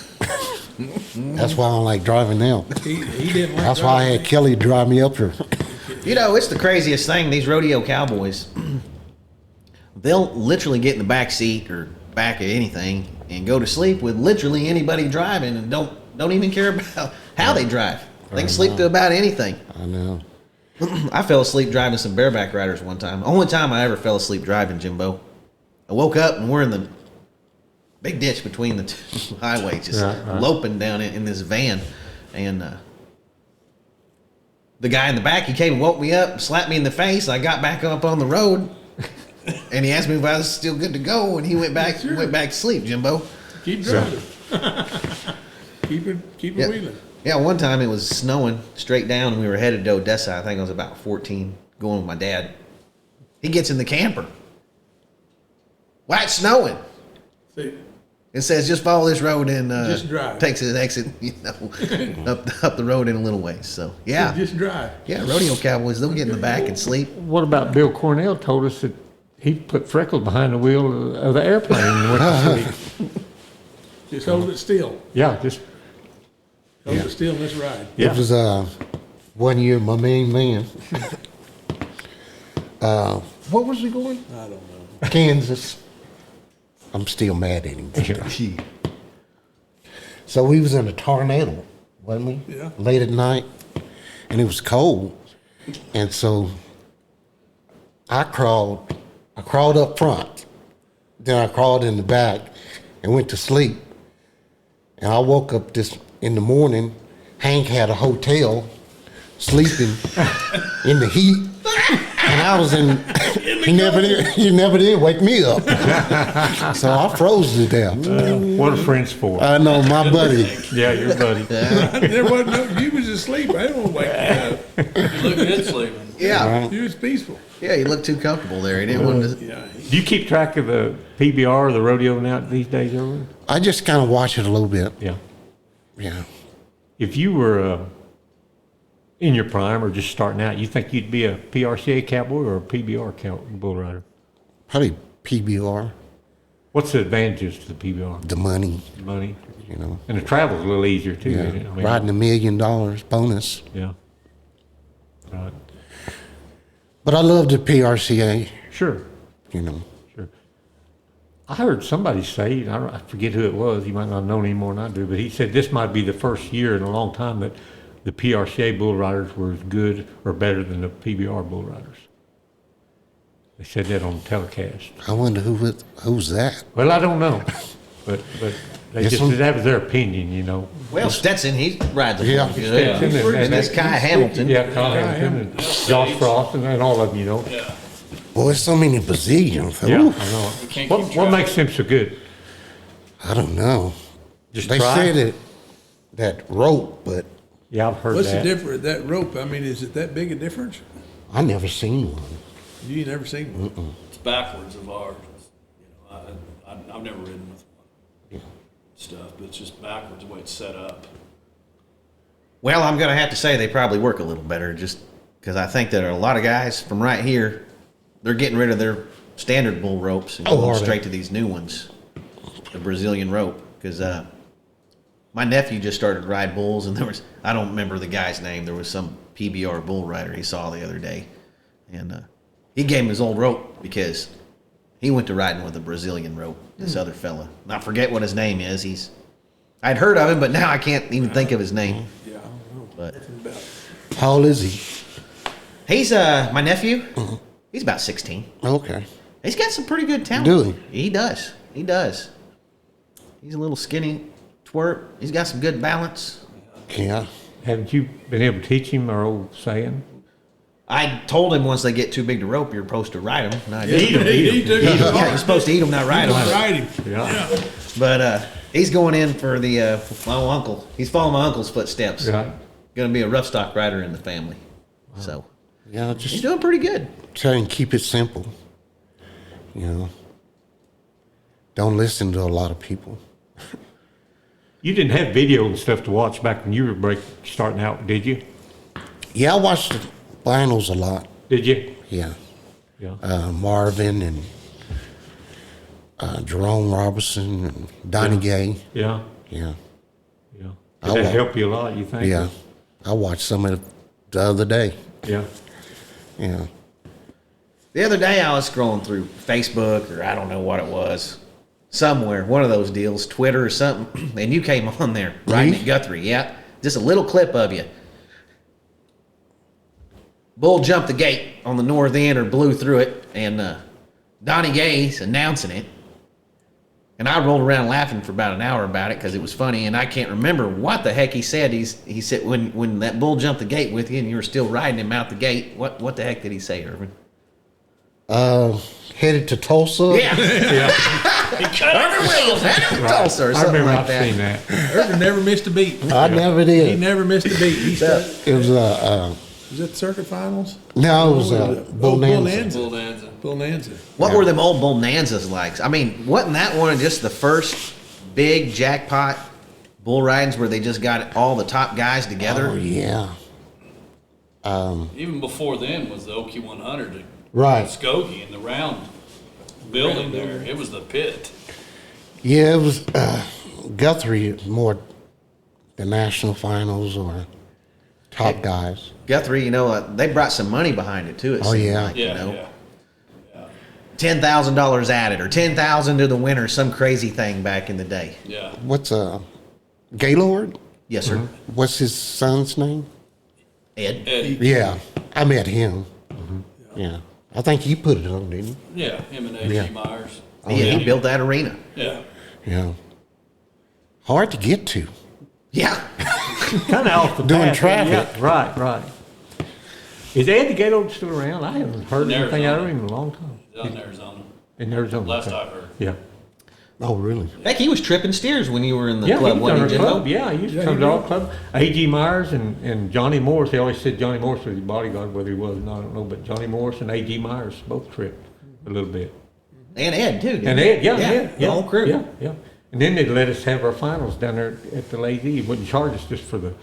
That's why I don't like driving now. He didn't like That's why I had Kelly drive me up here. It's the craziest thing. These rodeo cowboys, they'll literally get in the back seat or back of anything and go to sleep with literally anybody driving and don't even care about how they drive. They can sleep to about anything. I know. I fell asleep driving some bareback riders one time. Only time I ever fell asleep driving, Jimbo. I woke up and we're in the big ditch between the two highways, just loping down in this van. And the guy in the back, he came and woke me up, slapped me in the face. I got back up on the road, and he asked me if I was still good to go, and he went back to sleep, Jimbo. Keep driving. keep it wheeling. Yeah, one time it was snowing straight down, and we were headed to Odessa. I think I was about 14, going with my dad. He gets in the camper. Why it's snowing? See, It says just follow this road and Just drive. takes an exit, up the road in a little ways. So yeah, just drive. yeah, rodeo cowboys, they'll get in the back and sleep. What about Bill Cornell told us that he put Freckles behind the wheel of the airplane and went to sleep. Just hold it still. Yeah, just Hold it still and let's ride. yeah. It was 1 year, my main man. What was he going? I don't know. Kansas. I'm still mad at him. So we was in a tornado, wasn't we? Yeah. Late at night, and it was cold, and so I crawled up front, then I crawled in the back, and went to sleep. And I woke up in the morning. Hank had a hotel, sleeping in the heat, and I was in. He never did wake me up. So I froze to death. What are friends for? I know, my buddy. Yeah, your buddy. There wasn't no, you was asleep. I didn't want to wake you up. You look good sleeping. Yeah, You was peaceful. yeah, you look too comfortable there. He didn't want to. Yeah. Do you keep track of the PBR or the rodeo now these days, Irvin? I just kind of watch it a little bit. Yeah. Yeah. If you were in your prime or just starting out, you think you'd be a PRCA cowboy or a PBR bull rider? Probably PBR. What's the advantages to the PBR? The money, Money, you know. and the travel's a little easier too. Yeah. Isn't it? I mean, Riding $1 million bonus. Yeah. Right. But I love the PRCA, Sure. you know. Sure. I heard somebody say, I forget who it was, he might not have known any more than I do, but he said this might be the first year in a long time that the PRCA bull riders were as good or better than the PBR bull riders. They said that on telecast. I wonder who's that? Well, I don't know, but they This just one? that was their opinion, you know. Well, Stetson, he rides a Yeah. bull good. Stetson and That's Kai Hamilton. Yeah, Kyle Hamilton and Josh Frost and all of them, you know. Yeah. Boy, there's so many bazillions. Yeah, Oof. I know. We can't What keep track. makes them so good? I don't know. Just They try? said that rope, but Yeah, I've heard What's that. the difference, that rope, I mean, is it that big a difference? I never seen one. You ain't never seen one? It's backwards of ours. You know, I've never ridden with one. Stuff, but it's just backwards the way it's set up. Well, I'm going to have to say they probably work a little better just because I think that a lot of guys from right here, they're getting rid of their standard bull ropes and Oh, going are they? straight to these new ones, the Brazilian rope. Because my nephew just started to ride bulls, and I don't remember the guy's name. There was some PBR bull rider he saw the other day, and he gave him his old rope because he went to riding with a Brazilian rope. This other fella, and I forget what his name is. I'd heard of him, but now I can't even think of his name. Yeah, I don't know. But How old is he? he's my nephew. He's about 16. Okay. He's got some pretty good talent. Do He does. He does. He's a little skinny twerp. He's got some good balance. Yeah. Haven't you been able to teach him our old saying? I told him once they get too big to rope, you're supposed to ride them. Not He took it Yeah, hard. you're supposed to eat them, not ride them. Ride him. Yeah. But he's going in for the my uncle. He's following my uncle's footsteps. Right. Going to be a rough stock rider in the family. So Yeah, he's just doing pretty good. try and keep it simple. You know. Don't listen to a lot of people. You didn't have video and stuff to watch back when you were starting out, did you? Yeah, I watched the finals a lot. Did you? Yeah. Yeah. Marvin and Jerome Robertson and Donnie Gay. Yeah. Yeah. Yeah. I Did that wa- help you a lot, you think? Yeah. I watched some of it the other day. Yeah. Yeah. The other day I was scrolling through Facebook or I don't know what it was. Somewhere, one of those deals, Twitter or something, and you came on there riding at Guthrie. Yeah. Just a little clip of you. Bull jumped the gate on the north end or blew through it, and Donnie Gay's announcing it. And I rolled around laughing for about an hour about it because it was funny, and I can't remember what the heck he said. He said when that bull jumped the gate with you and you were still riding him out the gate, what the heck did he say, Irvin? Headed to Tulsa. Yeah. Ervin Williams, headed to Tulsa or I something remember like I've that. seen that. Irvin never missed a beat. I never He did. never missed a beat. He started, It was was it circuit finals? no, it was Bonanza. Bonanza. Bonanza. What were them old bonanzas like? I mean, wasn't that one of just the first big jackpot bull ridings where they just got all the top guys together? Oh yeah. Even before then was the Okie 100 at Right. Skokie in the round building there. It was the pit. Yeah, it was Guthrie more the national finals or top guys. Guthrie, you know, they brought some money behind it too. It Oh, seemed yeah. like, Yeah, you know, yeah. $10,000 added or 10,000 to the winner, some crazy thing back in the day. Yeah. What's Gaylord? Yes, sir. What's his son's name? Ed. Yeah, I met him. Yeah, I think he put it on, didn't Yeah, him and A.G. Yeah. Myers. He built that arena. Yeah. he? Yeah. Hard to get to. Yeah. Kind of off the Doing path. traffic. Yeah, right, right. Is Ed the Gaylord still around? I haven't heard In anything out of Arizona. him in a long time. Down in Arizona. In Arizona. Last okay. I heard. Yeah. Oh, really? Heck, he was tripping steers when you were in the Yeah, club, he was wasn't on he, our Jimbo? club. Yeah, he used to Yeah, come he to our did. club. A.G. Myers and Johnny Morris. They always said Johnny Morris was his bodyguard, whether he was or not, I don't know. But Johnny Morris and A.G. Myers both tripped a little bit. And Ed, too. didn't And he? Ed, yeah. The whole crew. Yeah. And then they'd let us have our finals down there at the Lazy. He wouldn't charge us just for the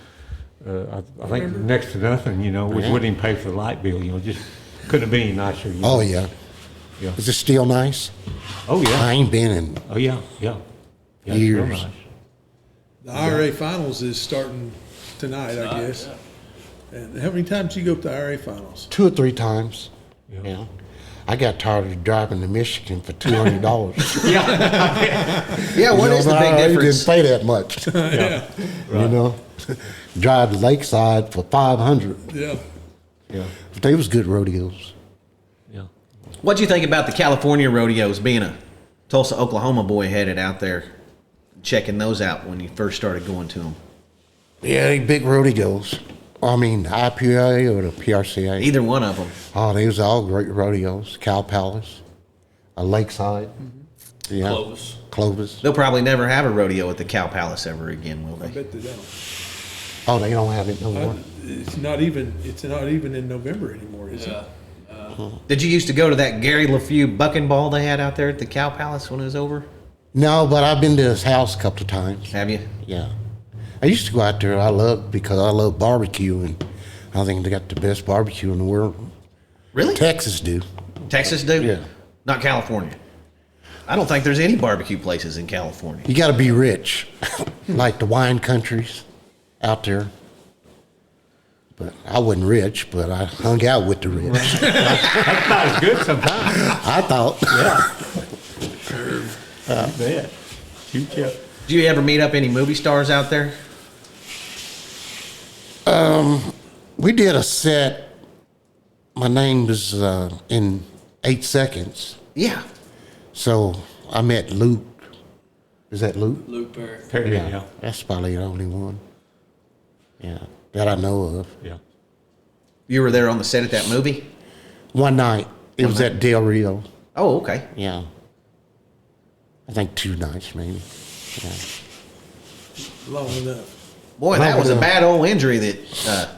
I think next to nothing, which wouldn't even pay for the light bill, just couldn't have been any nicer. Oh, yeah. Yeah. Is it still nice? Oh, yeah. I ain't been in Oh, yeah. It's real years. nice. The IRA finals is starting tonight, I guess. And how many times do you go up to IRA finals? 2 or 3 times. Yeah. Yeah. I got tired of driving to Michigan for $200. Yeah, what is the big You difference? didn't pay that much. Right. Drive to Lakeside for $500. Yeah. Yeah. But they was good rodeos. Yeah. What'd you think about the California rodeos? Being a Tulsa, Oklahoma boy, headed out there, checking those out when you first started going to them. Yeah, they big rodeos. I mean, IPA or the PRCA. Either one of them. Oh, they was all great rodeos. Cow Palace, Lakeside. Yeah. Clovis. They'll probably never have a rodeo at the Cow Palace ever again, will I they? bet they don't. Oh, they don't have it no more. It's not even in November anymore, is it? Did you used to go to that Gary LaFew bucking ball they had out there at the Cow Palace when it was over? No, but I've been to his house a couple of times. Have you? Yeah. I used to go out there. Because I love barbecue, and I think they got the best barbecue in the world. Really? Texas do. Texas do? Yeah. Not California. I don't think there's any barbecue places in California. You got to be rich, like the wine countries out there. But I wasn't rich, but I hung out with the rich. That's not as good sometimes. I thought. Yeah. Shoot you. Did you ever meet up any movie stars out there? We did a set. My name was in 8 seconds. Yeah. So I met Luke. Is that Luke? Luke Perry. Perry, yeah. That's probably the only one. Yeah, that I know of. Yeah. You were there on the set of that movie? One night. It was at Del Rio. Oh, okay. Yeah. I think 2 nights maybe. Yeah. Long enough. Boy, that was a bad old injury that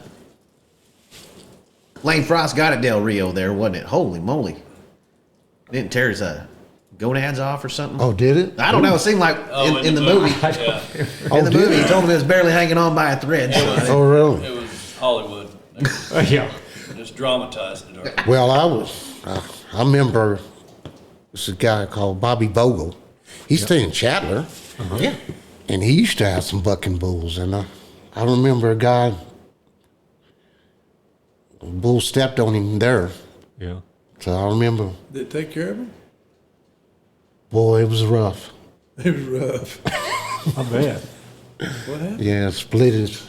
Lane Frost got at Del Rio there, wasn't it? Holy moly. Didn't tear his gonads off or something? Oh, did it? I don't know. It seemed like in the movie. Yeah. In the movie, he told him it was barely hanging on by a thread. Oh, really? It was Hollywood. Yeah. Just dramatized it. Well, I remember this a guy called Bobby Vogel. He stayed in Chatler. Yeah. And he used to have some bucking bulls. And I remember a guy, a bull stepped on him there. Yeah. So I remember, Did it take care of him? boy, it was rough. It was rough. I bet. What happened? Yeah, split his,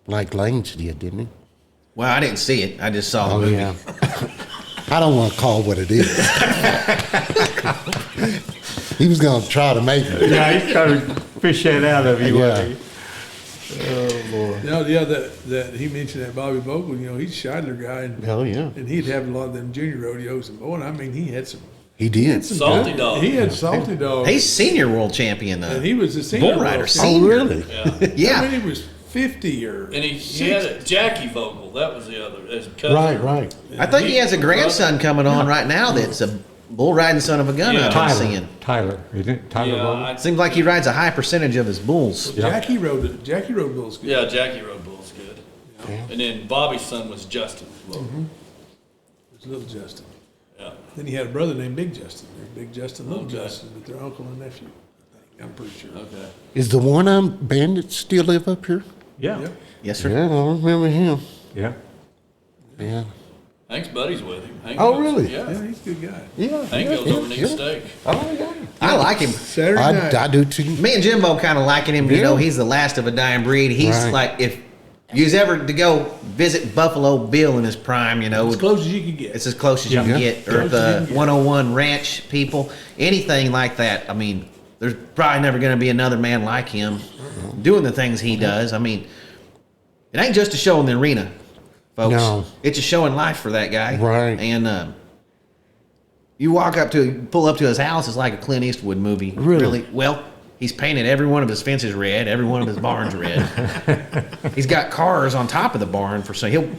like Lane's did, didn't he? Well, I didn't see it. I just saw the Oh, movie. yeah. I don't want to call what it is. He was going to try to make it. Yeah, he's trying to fish that out of you. Yeah. wasn't he? Oh, boy. That he mentioned that Bobby Vogel, he's a Scheidler guy, and, Oh, yeah. and he'd have a lot of them junior rodeos, and boy, I mean, he had some. He did. Salty dog. He had salty dogs. He's senior world champion, and he was a senior bull rider. world- Senior. Oh, really? Yeah. Yeah. I mean, he was 50 or. And he had a Jackie Vogel. That was the other. His cousin. Right. I think he has a grandson coming on right now that's a bull riding son of a gun. Yeah. I've been seeing. Tyler, isn't it? Tyler Yeah, Vogel? Seems like he rides a high percentage of his bulls. Jackie rode Bull's good. yeah, Jackie Road Bull's good. Yeah. And then Bobby's son was Justin Vogel. It was Little Justin. Yeah. Then he had a brother named Big Justin. They're Big Justin, Little Justin, but they're uncle and nephew. I think. I'm pretty sure. Okay. Is the one-armed bandit still live up here? Yeah. Yep. Yes, sir. Yeah, I remember him. Yeah. Yeah. Hank's buddies with him. Hank Oh, goes- really? Yeah. Yeah, he's a good guy. Yeah. Hank goes over and eats steak. Oh, yeah. I like him. Saturday night. I do too. Me and Jimbo kind of liking him. You know, he's the last of a dying breed. He's Right. like, if you was ever to go visit Buffalo Bill in his prime, As close as you can get. it's as close as you can get. Or Close as you the can get. 101 Ranch people, anything like that. I mean, there's probably never going to be another man like him doing the things he does. I mean, it ain't just a show in the arena, folks. No. It's a show in life for that guy. Right. And you pull up to his house, it's like a Clint Eastwood movie. Really? Well, he's painted every one of his fences red, every one of his barns red. He's got cars on top of the barn for and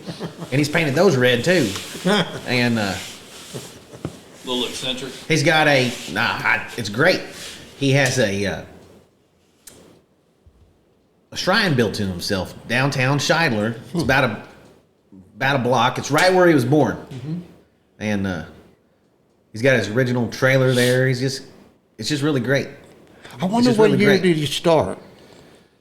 he's painted those red too. And A little eccentric. he's got it's great. He has a a shrine built to himself downtown Scheidler. It's about a block. It's right where he was born, and he's got his original trailer there. It's just really great. I wonder what year did he start?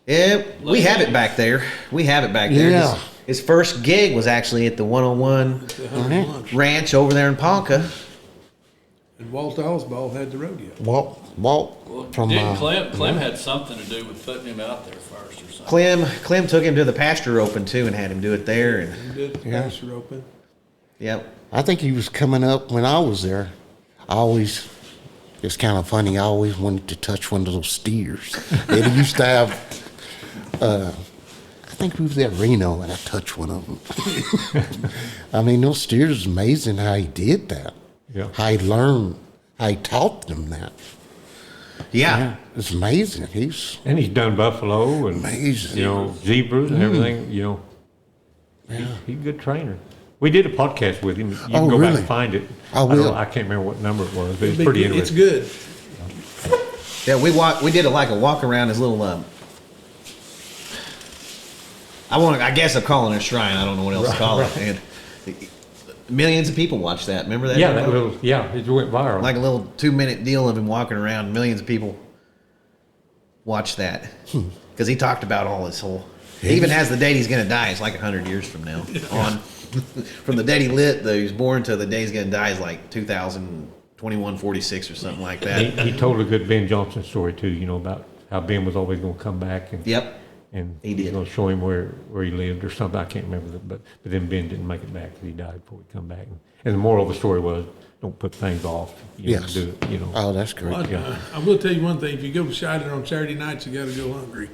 Yeah, we have it back there. Yeah. His first gig was actually at the 101 Ranch over there in Ponca. And Walt Osbald had the rodeo. Walt from Clem had something to do with putting him out there first or something. Clem took him to the Pasture Open too and had him do it there. And He did the Pasture Open. yep. I think he was coming up when I was there. It's kind of funny. I always wanted to touch one of those steers. They used to have. I think we was at Reno and I touched one of them. I mean, those steers, amazing how he did that. Yeah. How he learned, how he taught them that. Yeah. It's amazing. And he's done buffalo and Amazing. zebras and everything. He's a good trainer. We did a podcast with him. You can go back really? and find it. I will. I can't remember what number it was, but it's pretty It's interesting. good. Yeah, we did like a walk around his little. I guess I'm calling it a shrine. I don't know what else to call it. And millions of people watched that. Remember that? Yeah, Jimbo? it went viral. Like a little 2-minute deal of him walking around. Millions of people watched that because he talked about all his whole. He even has the date he's going to die. It's like 100 years from now. On from the date he was born to the day he's going to die is like 2021-46 or something like that. He told a good Ben Johnson story too. About how Ben was always going to come back and Yep. and He he's did. going to show him where he lived or something. I can't remember, but then Ben didn't make it back because he died before he come back. And the moral of the story was, don't put things off. Yes. Do it. Oh, that's great. I will tell you one thing. If you go to Scheidler on Saturday nights, you got to go hungry.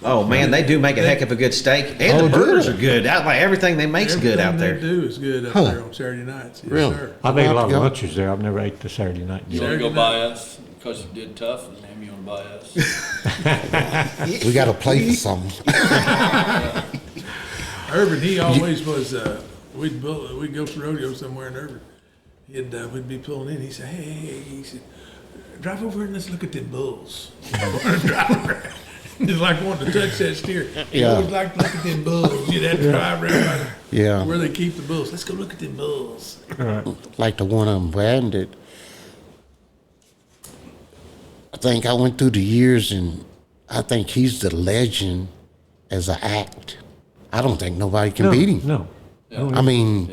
Oh man, they do make a heck of a good steak, and the burgers are good. Like everything they make's good out there. Everything they do is good out there on Saturday nights. Yes, Really? sir. I've ate a lot of Go. lunches there. I've never ate the Saturday night You deal. want to go buy us because you did tough, and damn, you want to buy us? We got to play for something. Irvin, he always was. We'd go to rodeo somewhere in Irvin. We'd be pulling in. He said, "Hey," he said, "drive over and let's look at them bulls." Drive around. Just like wanting to touch that steer. He Yeah. always liked to look at them bulls. You'd have to drive around Yeah. where they keep the bulls. Let's go look at them bulls. Like the one of them branded. I think I went through the years and I think he's the legend as an act. I don't think nobody can beat him. No. I mean,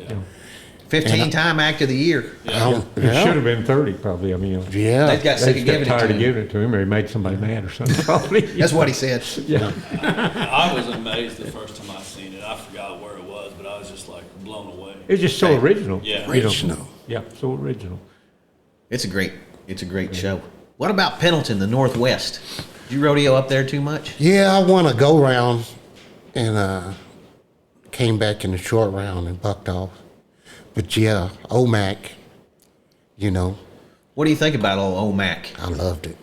15-time act of the year. It should have been 30 probably. I mean, Yeah. They've got sick they of got giving it tired to of him. giving it to him or he made somebody mad or something probably. That's what he said. Yeah. I was amazed the first time I seen it. I forgot where it was, but I was just like blown away. It's just so original. Yeah. Original. Yeah, so original. It's a great show. What about Pendleton, the Northwest? Did you rodeo up there too much? Yeah, I won a go round and came back in the short round and bucked off. But yeah, OMAC, What do you think about old Mac? I loved it.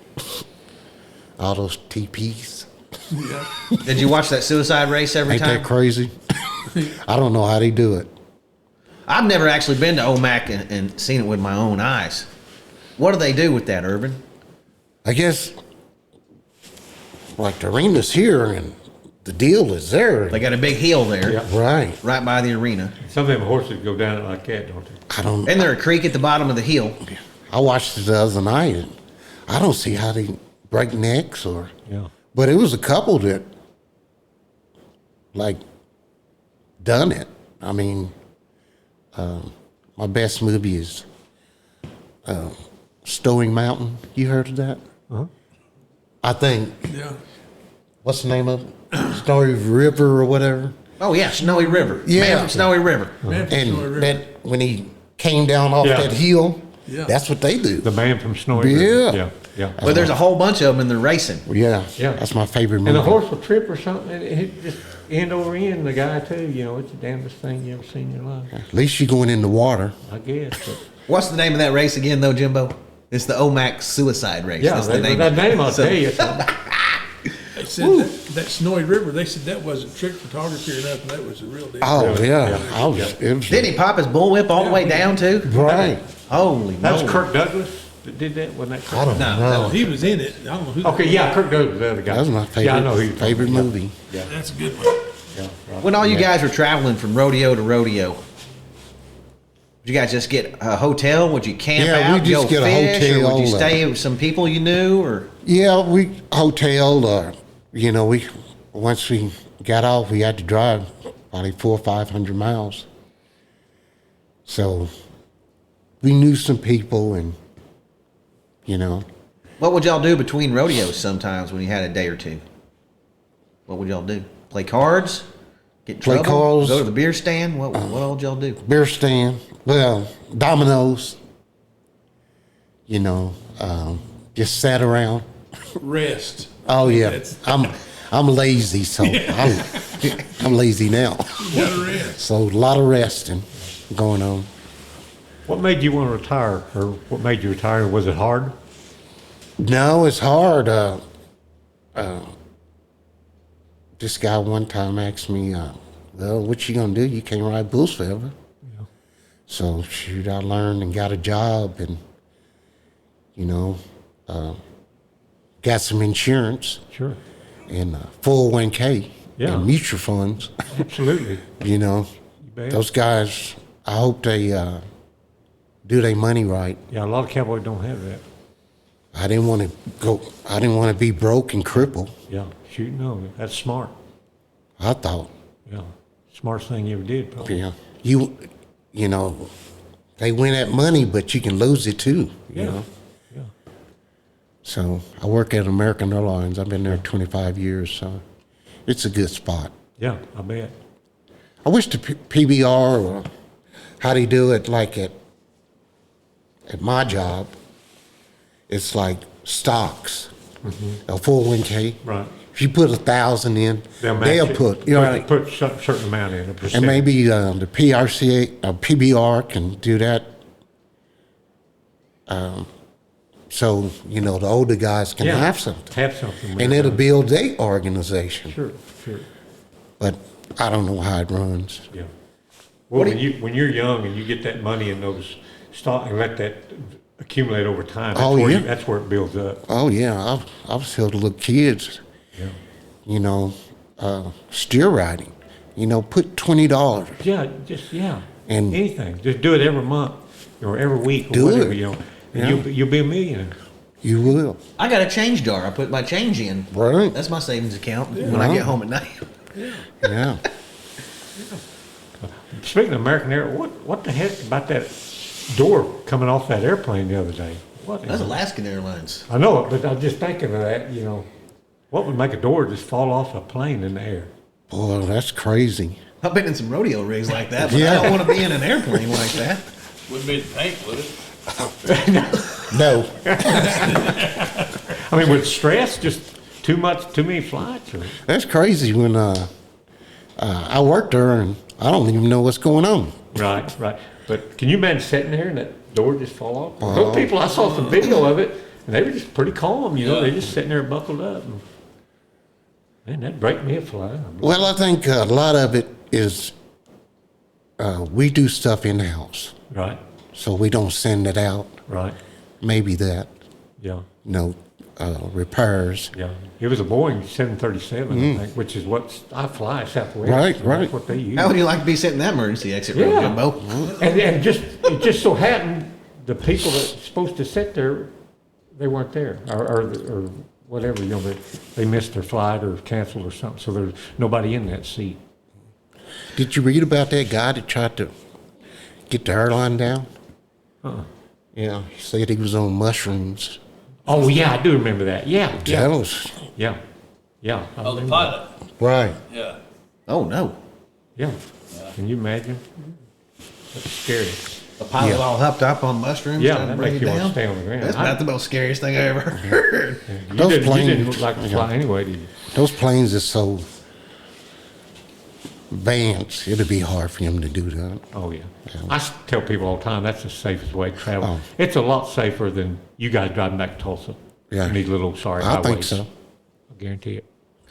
All those TPs. Did you watch that suicide race every Ain't time? that crazy? I don't know how they do it. I've never actually been to OMAC and seen it with my own eyes. What do they do with that, Irvin? I guess, like the arena's here and the deal is there. They got a big hill there, Yeah. Right. right by the arena. Some of them horses go down it like that, don't they? I don't. Isn't there a creek at the bottom of the hill? I watched it the other night and I don't see how they break necks or. Yeah. But it was a couple that, like, done it. I mean, my best movie is Stowing Mountain. You heard of that? Uh-huh. I think, Yeah. what's the name of it? Snowy River or whatever. Oh yeah, Snowy River. Yeah. Man from Snowy River. Man from Snowy And River. that when he came down off Yeah. that hill, Yeah. that's what they do. The man from Snowy Yeah. River. Yeah. Yeah. But there's a whole bunch of them and they're racing. Yeah, Yeah. that's my favorite movie. And the horse will trip or something, and it just end over end, the guy too, it's the damnedest thing you ever seen in your life, At least you're going in the water. I guess. But What's the name of that race again, though, Jimbo? It's the OMAC suicide race. yeah, That's the name. that name I'll So- tell you. So, They said that Snowy River, they said that wasn't trick photography or nothing. That was the real deal. Oh yeah, Yeah. I was. It was Didn't he pop his bullwhip all the way down too? right. Holy that was moly. Kirk Douglas. that did that? Wasn't that I don't No, know. he was in it. I don't know who. Okay, yeah, Kirk Douglas was the other guy. That was my favorite, Yeah, I know who you're talking favorite about. movie. Yeah, That's a good one. yeah, right. When all you guys were traveling from rodeo to rodeo, did you guys just get a hotel? Would you camp Yeah, out, we just go get a fish, or would you hotel, stay with some people you knew? Or Yeah, we hotel. Once we got off, we had to drive probably 400 or 500 miles. So we knew some people, and what would y'all do between rodeos sometimes when you had a day or two? What would y'all do? Play cards? Get in Play trouble? cards. Go to the beer stand? What all did y'all do? beer stand. Well, dominoes. Just sat around. Rest. Oh yeah, That's- I'm lazy, so I'm lazy now. You gotta rest. So a lot of resting going on. What made you want to retire, or what made you retire? Was it hard? No, it's hard. This guy one time asked me, well, what you gonna do? You can't ride bulls forever. Yeah. So shoot, I learned and got a job, and got some insurance Sure. and 401k Yeah. and mutual funds. Absolutely. You bet. Those guys, I hope they do their money right. Yeah, a lot of cowboys don't have that. I didn't want to be broke and crippled. Yeah, shoot, no, that's smart. I thought, Yeah, smartest thing you ever did, probably. yeah, they win at money, but you can lose it too. Yeah. Yeah. So I work at American Airlines. I've been there 25 years, so it's a good spot. Yeah, I bet. I wish the PBR or how they do it, like at my job, it's like stocks, a 401k. Right. If you put 1,000 in, They'll they'll match it. put, Put a certain amount in, a percent. and maybe the PRCA, PBR can do that. So, the older guys can Yeah, have something. Have something. when And they're it'll done. build their organization. Sure, sure. But I don't know how it runs. Yeah. Well, when you're young and you get that money in those stock and let that accumulate over time, Oh, yeah. That's where it builds up. Oh, yeah. I was still little kids, Yeah. steer riding. Put $20. Yeah, And- anything. Just do it every month or every week or Do whatever, it. And Yeah. you'll be a millionaire. You will. I got a change jar. I put my change in. Right. That's my savings account when I get home at night. Yeah. Speaking of American Air, what the heck about that door coming off that airplane the other day? What? That's Alaskan Airlines. I know it, but I'm just thinking of that. What would make a door just fall off a plane in the air? Boy, that's crazy. I've been in some rodeo rigs like that, but I Yeah. don't want to be in an airplane like that. Wouldn't be the paint, would it? No. I mean, with stress, just too many flights. Or, That's crazy when I worked there and I don't even know what's going on. right. But can you imagine sitting there and that door just fall off? Those people, I saw some video of it, and they were just pretty calm. They're just sitting there buckled up. And, man, that'd break me a fly. Well, I think a lot of it is we do stuff in the house, Right. so we don't send it out. Right. Maybe that, Yeah. repairs. Yeah. It was a Boeing 737, I think, which is what I fly Southwest. Right, so right. That's what they use. How would you like to be sitting in that emergency exit room, Yeah. Jimbo? And it just so happened the people that's supposed to sit there, they weren't there, or whatever. They missed their flight or canceled or something. So there's nobody in that seat. Did you read about that guy that tried to get the airline down? Yeah, he said he was on mushrooms. Oh yeah, I do remember that. Yeah, yeah, That was yeah. I Oh, the remember pilot. right. Yeah. Oh, no. that. Yeah. Can you imagine? That's scary. A pilot Yeah. all hopped up on mushrooms Yeah, trying to that bring makes it you want to down. stay on the ground. That's about the most scariest thing I ever heard. You Those didn't planes- look like to fly anyway, did you? Those planes are so advanced, it'd be hard for him to do that. Oh, yeah. I tell people all the time, that's the safest way to travel. Oh. It's a lot safer than you guys driving back to Tulsa. Yeah. In these little sorry I highways. think so. I guarantee it.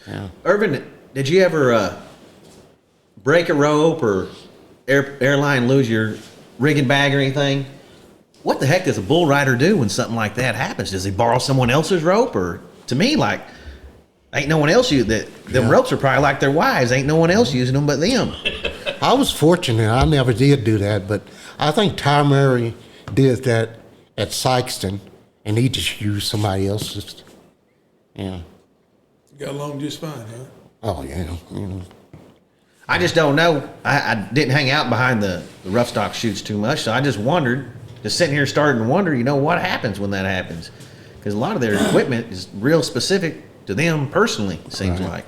Yeah. Irvin, did you ever break a rope or airline lose your rigging bag or anything? what the heck does a bull rider do when something like that happens? Does he borrow someone else's rope? Or to me, like, ain't no one else them ropes are probably like their wives. Ain't no one else using them but them. I was fortunate. I never did do that, but I think Ty Murray did that at Sykeston, and he just used somebody else's. Yeah. Got along just fine, huh? Oh, yeah. You know. I just don't know. I didn't hang out behind the rough stock chutes too much, so I just wondered, just sitting here starting to wonder, what happens when that happens? Because a lot of their equipment is real specific to them personally, it seems like.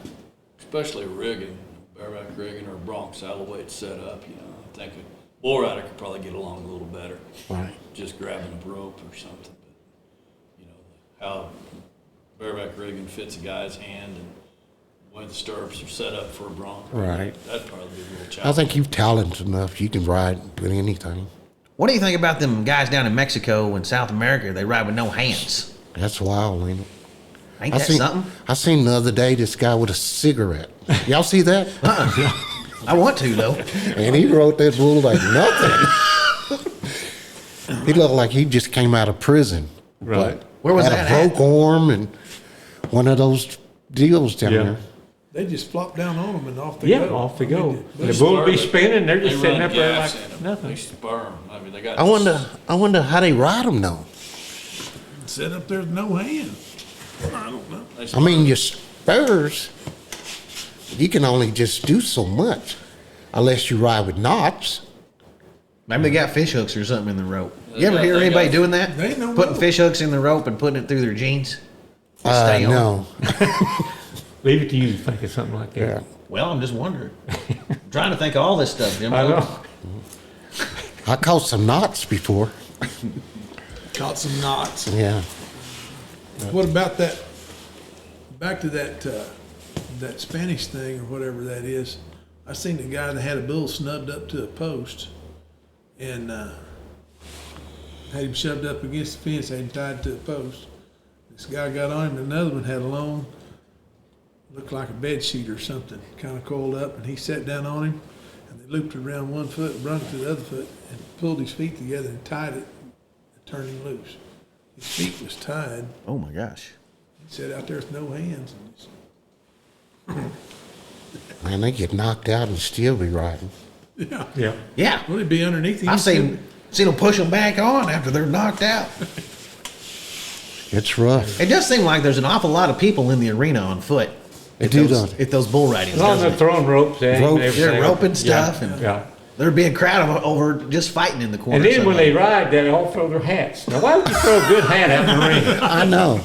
Especially rigging, bareback rigging or bronc saddle, the way it's set up, I think a bull rider could probably get along a little better. Right. Just grabbing a rope or something. But, how bareback rigging fits a guy's hand and the way the stirrups are set up for a bronc. Right. That'd probably be a little I challenge. think you're talented enough. You can ride with anything. What do you think about them guys down in Mexico and South America? They ride with no hands. That's wild, ain't it? Ain't that something? I seen the other day this guy with a cigarette. Y'all see that? I want to, though. And he rode that bull like nothing. He looked like he just came out of prison. Right. But Where was had that a at? broke arm and one of those deals down Yeah. there. They just flop down on them and off they Yeah, go. off they I mean, go. they- The bull will be spinning, they're They just sitting run up there gaps like in 'em. nothing. They spur 'em. I mean, they got. I wonder how they ride them though. Set up there with no hand. I don't know. they I spur mean, 'em. your spurs, you can only just do so much unless you ride with knots. Maybe they got fish hooks or something in the rope. You ever Yeah, hear they anybody got- doing that? They ain't no Putting rope. fish hooks in the rope and putting it through their jeans? To stay on? No. Leave it to you to think of something like that. Yeah. Well, I'm just wondering. I'm trying to think of all this stuff, Jim. I know. I caught some knots before. Caught some knots. Yeah. What about that? Back to that that Spanish thing or whatever that is. I seen a guy that had a bull snubbed up to a post, and had him shoved up against the fence, had him tied to a post. This guy got on him, and another one had a long, looked like a bed sheet or something, kind of coiled up, and he sat down on him, and they looped it around one foot, and brung it to the other foot, and pulled his feet together and tied it, and turned him loose. His feet was tied. Oh, my gosh. He sat out there with no hands. And Man, they get knocked out and still be riding. yeah. Yeah. Yeah. Would it be underneath him? I've seen them push them back on after they're knocked out. It's rough. It does seem like there's an awful lot of people in the arena on foot. They at do, those, don't they? at those bull ridings. As long as doesn't they're it? throwing ropes at him and Ropes. everything. They're roping stuff, Yeah. and Yeah. there'd be a crowd over just fighting in the corner. And then when somewhere. they ride, they all throw their hats. Now, why would you throw a good hat out in the ring? I know.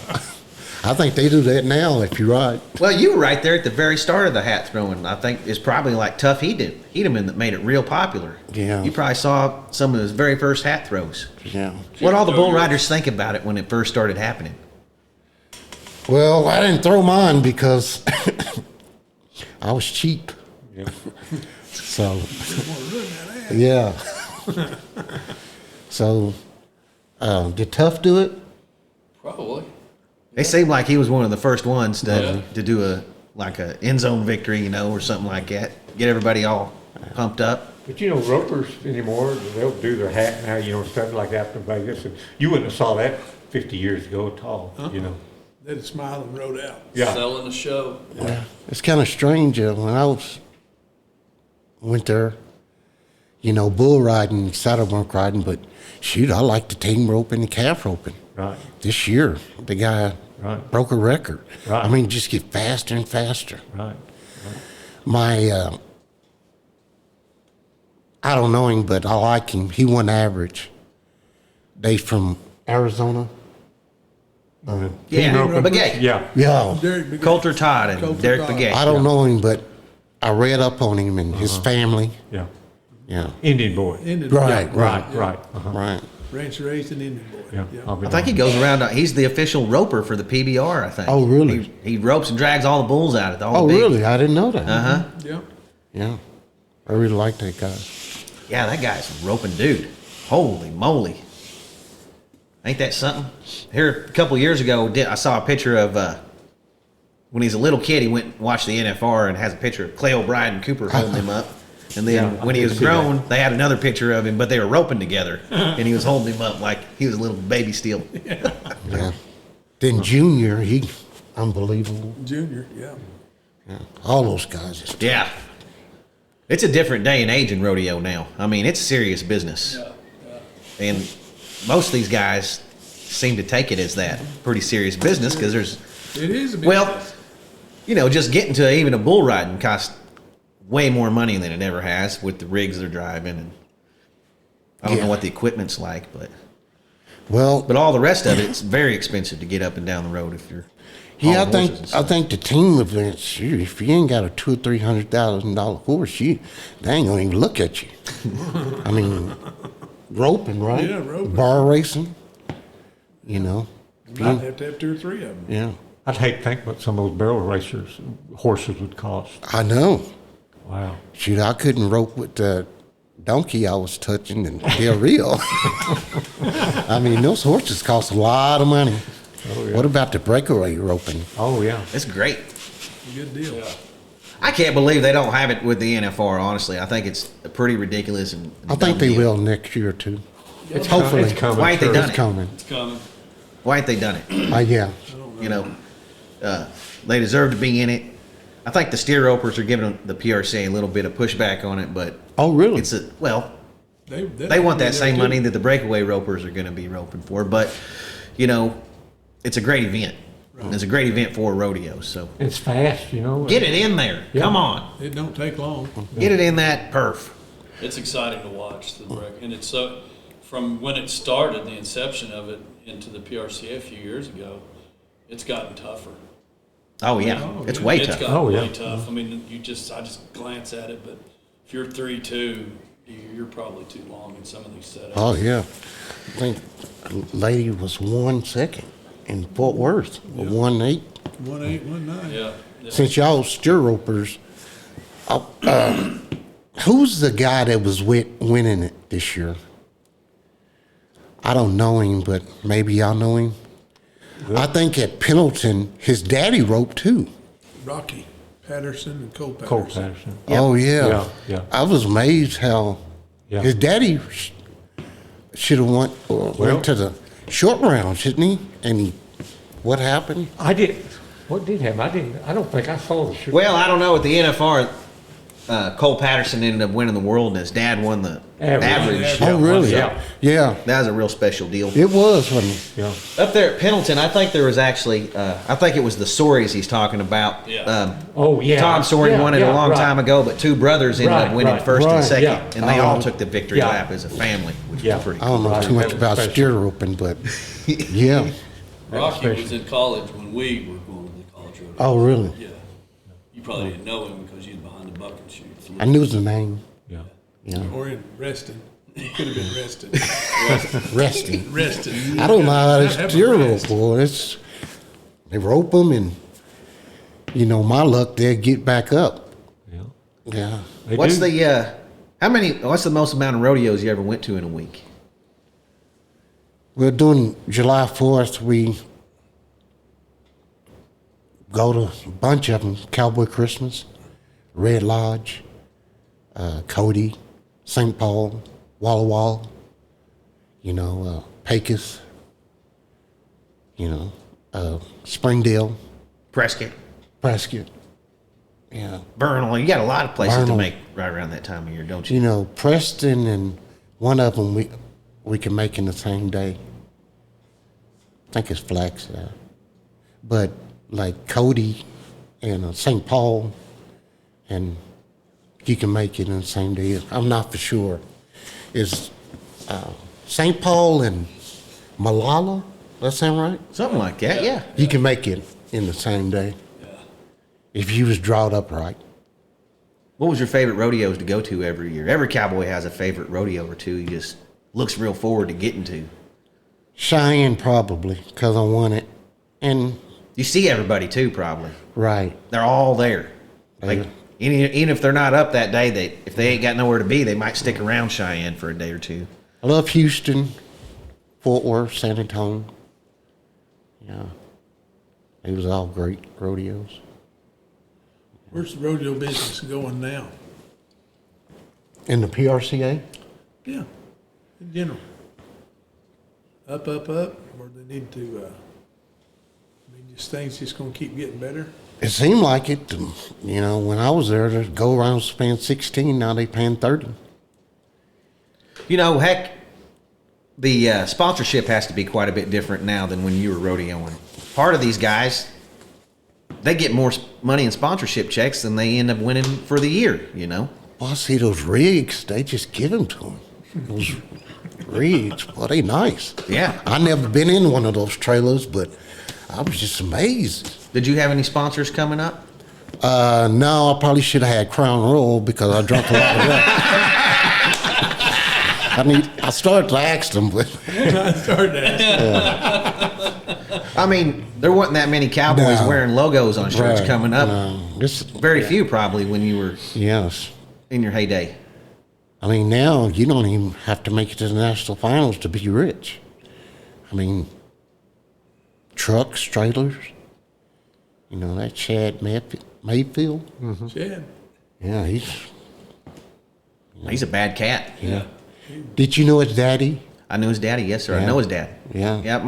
I think they do that now if you ride. Well, you were right there at the very start of the hat throwing. I think it's probably like Tough Hedeman that made it real popular. Yeah. You probably saw some of his very first hat throws. Yeah. What all the bull riders think about it when it first started happening? Well, I didn't throw mine because I was cheap. Yeah. So, yeah. So, did Tough do it? Probably. It seemed like he was one of the first ones Yeah. to do a end zone victory, or something like that. Get everybody all pumped up. But ropers anymore, they'll do their hat now, stuff like that in Vegas. And you wouldn't have saw that 50 years ago at all, They'd smile and rode out. Yeah. Selling the show. Yeah. It's kind of strange when I went there, bull riding, saddle bronc riding, but shoot, I like the team roping and calf roping. Right. This year, the guy Right. broke a record. Right. I mean, just get faster and faster. Right. My, I don't know him, but I like him. He won average. They from Arizona. Yeah, roping. Begay. Yeah. Yeah. Derek Begay. Coulter Todd and Coulter Derek Todd. Begay. I don't know him, but I read up on him and his family. Yeah. Yeah. Indian boy. Indian Right, boy. Right. Uh-huh. Right. Ranch raised an Indian boy. Yeah. I'll be I think he goes around. He's the official roper for the PBR. I think. Oh, really? He ropes and drags all the bulls out of it. Oh, really? I didn't know that. Uh huh. Yeah. Yeah. I really like that guy. Yeah, that guy's a roping dude. Holy moly! Ain't that something? Here a couple years ago, I saw a picture of when he's a little kid. He went and watched the NFR and has a picture of Clay O'Brien and Cooper holding him up. And then when he was grown, they had another picture of him, but they were roping together, and he was holding him up like he was a little baby still. Yeah. Then Junior, he unbelievable. Junior, yeah. Yeah. All those guys. Is Yeah. It's a different day and age in rodeo now. I mean, it's serious business. And most of these guys seem to take it as that pretty serious business because there's, It is a big well, just getting to even a bull riding costs way more money than it ever has with the rigs they're driving. And I don't know what the equipment's like, but all the rest of it, it's very expensive to get up and down the road if you're. Yeah, hauling horses and I stuff. think the team events, shoot, if you ain't got a $200,000 or $300,000 horse, they ain't gonna even look at you. I mean, roping, right? Yeah, roping. Bar racing, You might have to have 2 or 3 of them. Yeah, I'd hate to think what some of those barrel racers horses would cost. I know. Wow. Shoot, I couldn't rope with the donkey I was touching and they're real. I mean, those horses cost a lot of money. Oh, yeah. What about the breakaway roping? Oh, yeah. It's great. Good deal. I can't believe they don't have it with the NFR, honestly. I think it's pretty ridiculous. And I think they dumb deal. will next year too. It's Hopefully. It's coming. Why ain't they sure. done It's it? coming. It's coming. Why ain't they done it? Yeah. They deserve to be in it. I think the steer ropers are giving the PRCA a little bit of pushback on it, but Oh, really? it's they want They that same too. money that the breakaway ropers are going to be roping for. But it's a great event. It's a great event for rodeos. So It's fast, get it in there. Yeah. Come on, It don't take long. get it in that perf. It's exciting to watch the break, and it's so from when it started, the inception of it into the PRCA a few years ago, it's gotten tougher. Oh yeah, Oh, it's yeah. way It's tough. gotten Oh, yeah. really tough. I mean, I just glance at it, but if you're 3-2, you're probably too long in some of these setups. Oh, yeah. I think a lady was 1 second in Fort Worth, 1-8. 1-8, 1-9. Yeah. Since y'all steer ropers, who's the guy that was winning it this year? I don't know him, but maybe y'all know him. I think at Pendleton, his daddy roped too. Rocky Patterson and Cole Patterson. Cole Patterson. Oh, yeah. Yeah, yeah. I was amazed how Yeah. his daddy should have went to the short round, shouldn't he? And what happened? What did happen? I don't think I saw the shoot. Well, I don't know. With the NFR, Cole Patterson ended up winning the world, and his dad won the average. Oh, really? Yeah. Yeah, That was a real special deal. it was, wasn't it? Yeah. Up there at Pendleton, I think there was actually, I think it was the Sorys he's talking about. Yeah. Oh, yeah. Tom Sory Yeah, won it yeah, a long right. time ago, but 2 brothers ended up Right, winning right, first and right. second, Yeah. and they all took the victory Yeah. lap as a family, which Yeah. was pretty I cool. don't know Right, too much that about special. steer roping, but yeah. Rocky was in college when we were going to the college rodeo. Oh, really? Yeah. You probably didn't know him because he was behind the buck and shoot. I knew the name. Yeah. Yeah, Or in Reston. He could have been rested. resting. Rested. I don't know how Gotta to have a steer rope, rest. boy. They rope them, and my luck, they'll get back up. Yeah. Yeah. They What's do. what's the most amount of rodeos you ever went to in a week? We're doing July 4th. We go to a bunch of them. Cowboy Christmas, Red Lodge, Cody, St. Paul, Walla Walla, Pecos, Springdale, Prescott, yeah. Vernal. You got a lot of places Vernal. to make right around that time of year, don't you? Preston and one of them we can make in the same day. I think it's Flagstaff. But like Cody and St. Paul, and you can make it in the same day. I'm not for sure. It's St. Paul and Malala. That sound right? Something like that, yeah. You can make it in the same day. If you was drawed up right. What was your favorite rodeos to go to every year? Every cowboy has a favorite rodeo or two he just looks real forward to getting to. Cheyenne probably, because I won it. And You see everybody too, probably. right. They're all there. Like, Yeah. even if they're not up that day, if they ain't got nowhere to be, they might stick around Cheyenne for a day or two. I love Houston, Fort Worth, San Antonio. Yeah. It was all great rodeos. Where's the rodeo business going now? In the PRCA? Yeah, in general. Up, or they need to, just things just gonna keep getting better. It seemed like it. You know, when I was there, the go around was paying 16. Now they paying 30. You know, heck, the sponsorship has to be quite a bit different now than when you were rodeoing. Part of these guys, they get more money in sponsorship checks than they end up winning for the year, you know? Well, I see those rigs. They just give them to them. Those rigs, well, they nice. Yeah. I never been in one of those trailers, but I was just amazed. Did you have any sponsors coming up? No, I probably should have had Crown Royal because I drank a lot of that. I started to ask them, but I mean, there wasn't that many Cowboys No. wearing logos on shirts Right, coming up. no. Very few probably when you were Yes. in your heyday. I mean, now you don't even have to make it to the National Finals to be rich. I mean, trucks, trailers. You know, that Chad Mayfield. Chad, Yeah, He's a bad cat. yeah. Did you know his daddy? I knew his daddy, yes, sir. I Yeah. know his dad. Yeah. Yeah,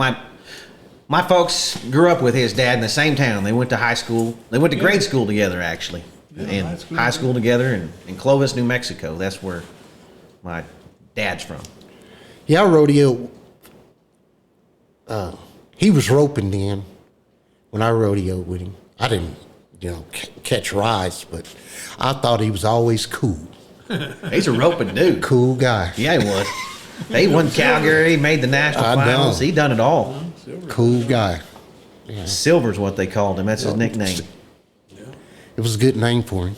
my folks grew up with his dad in the same town. They went to high school. They went to grade school together, actually. Yeah, and high school together in Clovis, New Mexico. That's where my dad's from. Yeah, rodeo. He was roping then when I rodeoed with him. I didn't, catch rides, but I thought he was always cool. He's a roping dude. Cool guy. Yeah, he was. He won Calgary, made the national I know. finals. He done it all. Cool guy. Silver's what they called him. That's his nickname. It was a good name for him.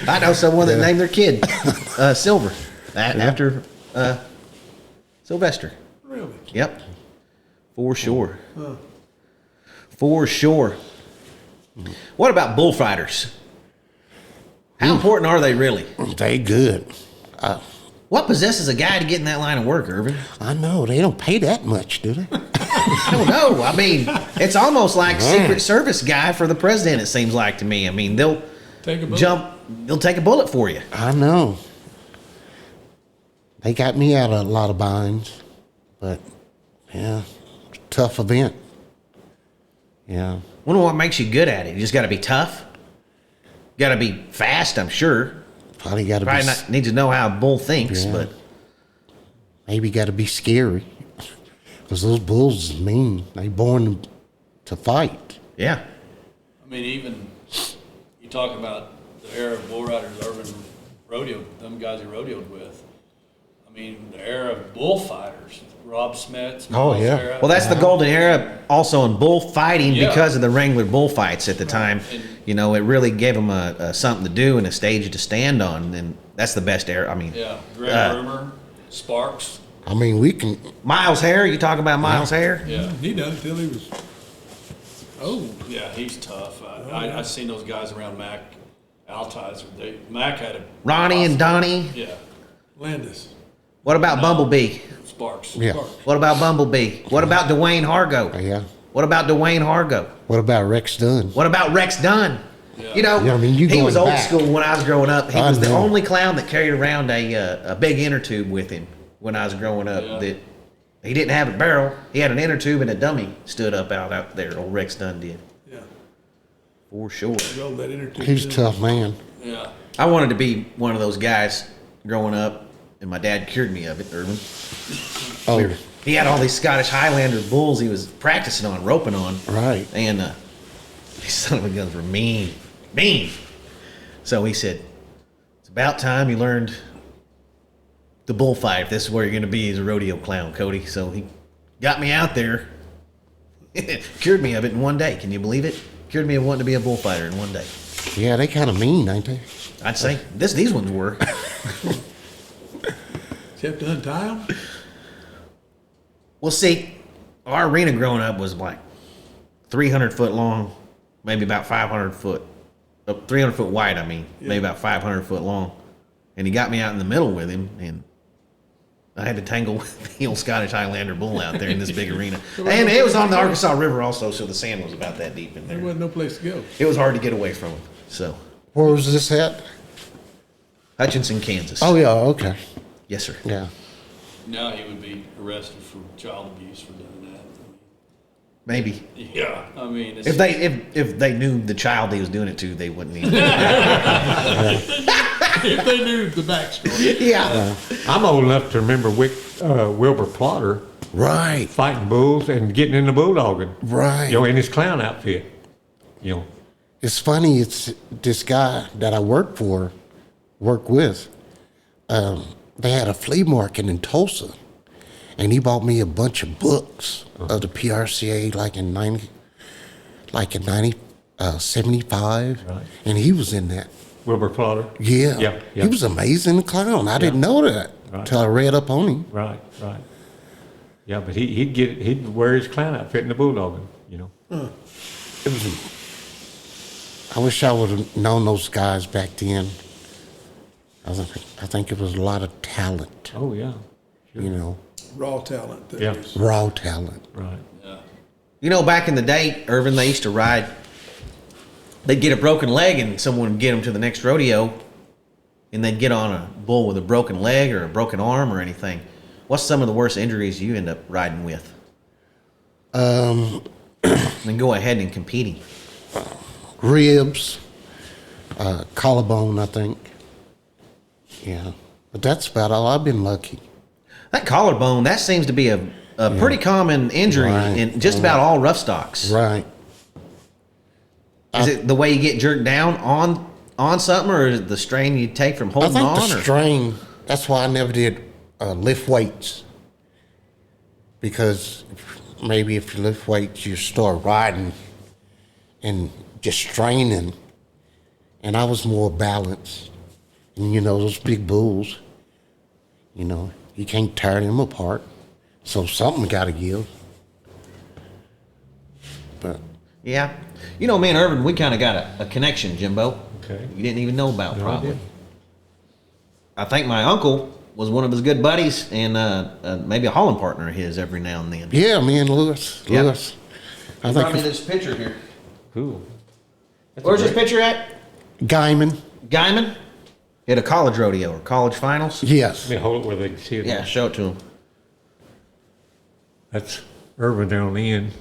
I know someone that named their kid Silver after Sylvester. really? Yep. For sure. For sure. What about bullfighters? How important are they really? They good. What possesses a guy to get in that line of work, Irvin? I know. They don't pay that much, do they? I don't know. I mean, it's almost like Secret Service guy for the president, it seems like to me. I mean, they'll Take a bullet. they'll take a bullet for you. I know. They got me out of a lot of binds. But, yeah, tough event. Yeah. Wonder what makes you good at it. You just got to be tough. Got to be fast, I'm sure. Probably got to Probably be. not need to know how a bull thinks, Yeah. but Maybe got to be scary. Because those bulls is mean. They born to fight. yeah. I mean, even you talk about the era of bull riders, Irvin rodeo, them guys he rodeoed with. I mean, the era of bullfighters, Rob Smets. Oh, yeah. Era. Well, that's the golden era also in bullfighting Yeah. because of the Wrangler bullfights at the time. And- You know, it really gave them a something to do and a stage to stand on, and that's the best era. I mean, Yeah, Greg Rumor, Sparks. I mean, we can. Miles Hare. You talking about Miles Hare? Yeah, He done it till he was, yeah, he's tough. I seen those guys around Mac Altizer. Mac had a Ronnie and Donnie. Yeah, Landis. What about Bumblebee? Sparks. Yeah. What about Bumblebee? What about Dwayne Hargo? Yeah. What about Dwayne Hargo? What about Rex Dunn? What about Rex Dunn? Yeah. You know, Yeah, I mean, you he was going old back. school when I was growing up. He I was the know. only clown that carried around a big inner tube with him when I was growing up. Yeah. That he didn't have a barrel. He had an inner tube and a dummy stood up out there. Old Rex Dunn did. Yeah. For sure. Rolled that inner tube. He's a in. tough man. Yeah. I wanted to be one of those guys growing up, and my dad cured me of it, Irvin. Oh, He had all these Scottish Highlander bulls he was practicing on, roping on. right. And these son of a guns were mean. Mean. So he said, it's about time you learned the bullfight. If this is where you're going to be as a rodeo clown, Cody. So he got me out there. Cured me of it in one day. Can you believe it? Cured me of wanting to be a bullfighter in one day. Yeah, they kind of mean, ain't they? I'd say these ones were. You have to untie him? Well, see, our arena growing up was like 300 foot long, maybe about 500 foot, 300 foot wide, I mean, maybe about 500 foot long. And he got me out in the middle with him, and I had to tangle with the old Scottish Highlander bull out there in this big arena. And it was on the Arkansas River also, so the sand was about that deep in There there. wasn't no place to go. It was hard to get away from him. So Where was this at? Hutchinson, Kansas. Oh, yeah, okay. Yes, sir. Yeah. Now he would be arrested for child abuse for doing that. Maybe. Yeah, I mean, it's, If they knew the child he was doing it to, they wouldn't even. If they knew the backstory. Yeah. I'm old enough to remember Wilbur Plotter Right. fighting bulls and getting in the bulldogging. Right. You know, in his clown outfit. You know. It's funny, it's this guy that I work with, they had a flea market in Tulsa, and he bought me a bunch of books of the PRCA like in 75, Right. and he was in that. Wilbur Plotter. Yeah. Yeah, yeah. He was an amazing clown. I didn't know that Right. until I read up on him. Right, right. Yeah, but he'd wear his clown outfit in the bulldogging, you know. It was. I wish I would have known those guys back then. I think it was a lot of talent, Oh, yeah. you know, Raw talent. That Yeah. is- raw talent. Right. You know, back in the day, Irvin, they used to ride. They'd get a broken leg, and someone would get them to the next rodeo, and they'd get on a bull with a broken leg or a broken arm or anything. What's some of the worst injuries you end up riding with? Then go ahead and competing. Ribs, collarbone, I think. Yeah, but that's about all. I've been lucky. That collarbone, that seems to be a pretty common injury Right. in just about all rough stocks. Right. Is it the way you get jerked down on something, or is it the strain you take from I holding think on? the or? strain. That's why I never did lift weights, because maybe if you lift weights, you start riding and just straining, and I was more balanced. And you know, those big bulls, you know, you can't tear them apart, so something got to give. But Yeah. You know, me and Irvin, we kind of got a connection, Jimbo. Okay. You didn't even know about, No, I probably. didn't. I think my uncle was one of his good buddies, and maybe a hauling partner of his every now and then. yeah, me and Lewis, Yep. Lewis. I Brought me think this picture here. Cool. Where's this picture at? Guyman. Guyman? At a college rodeo or college finals? Yes. Let me hold it where they can see it. Yeah, show it to him. That's Irvin down on the end.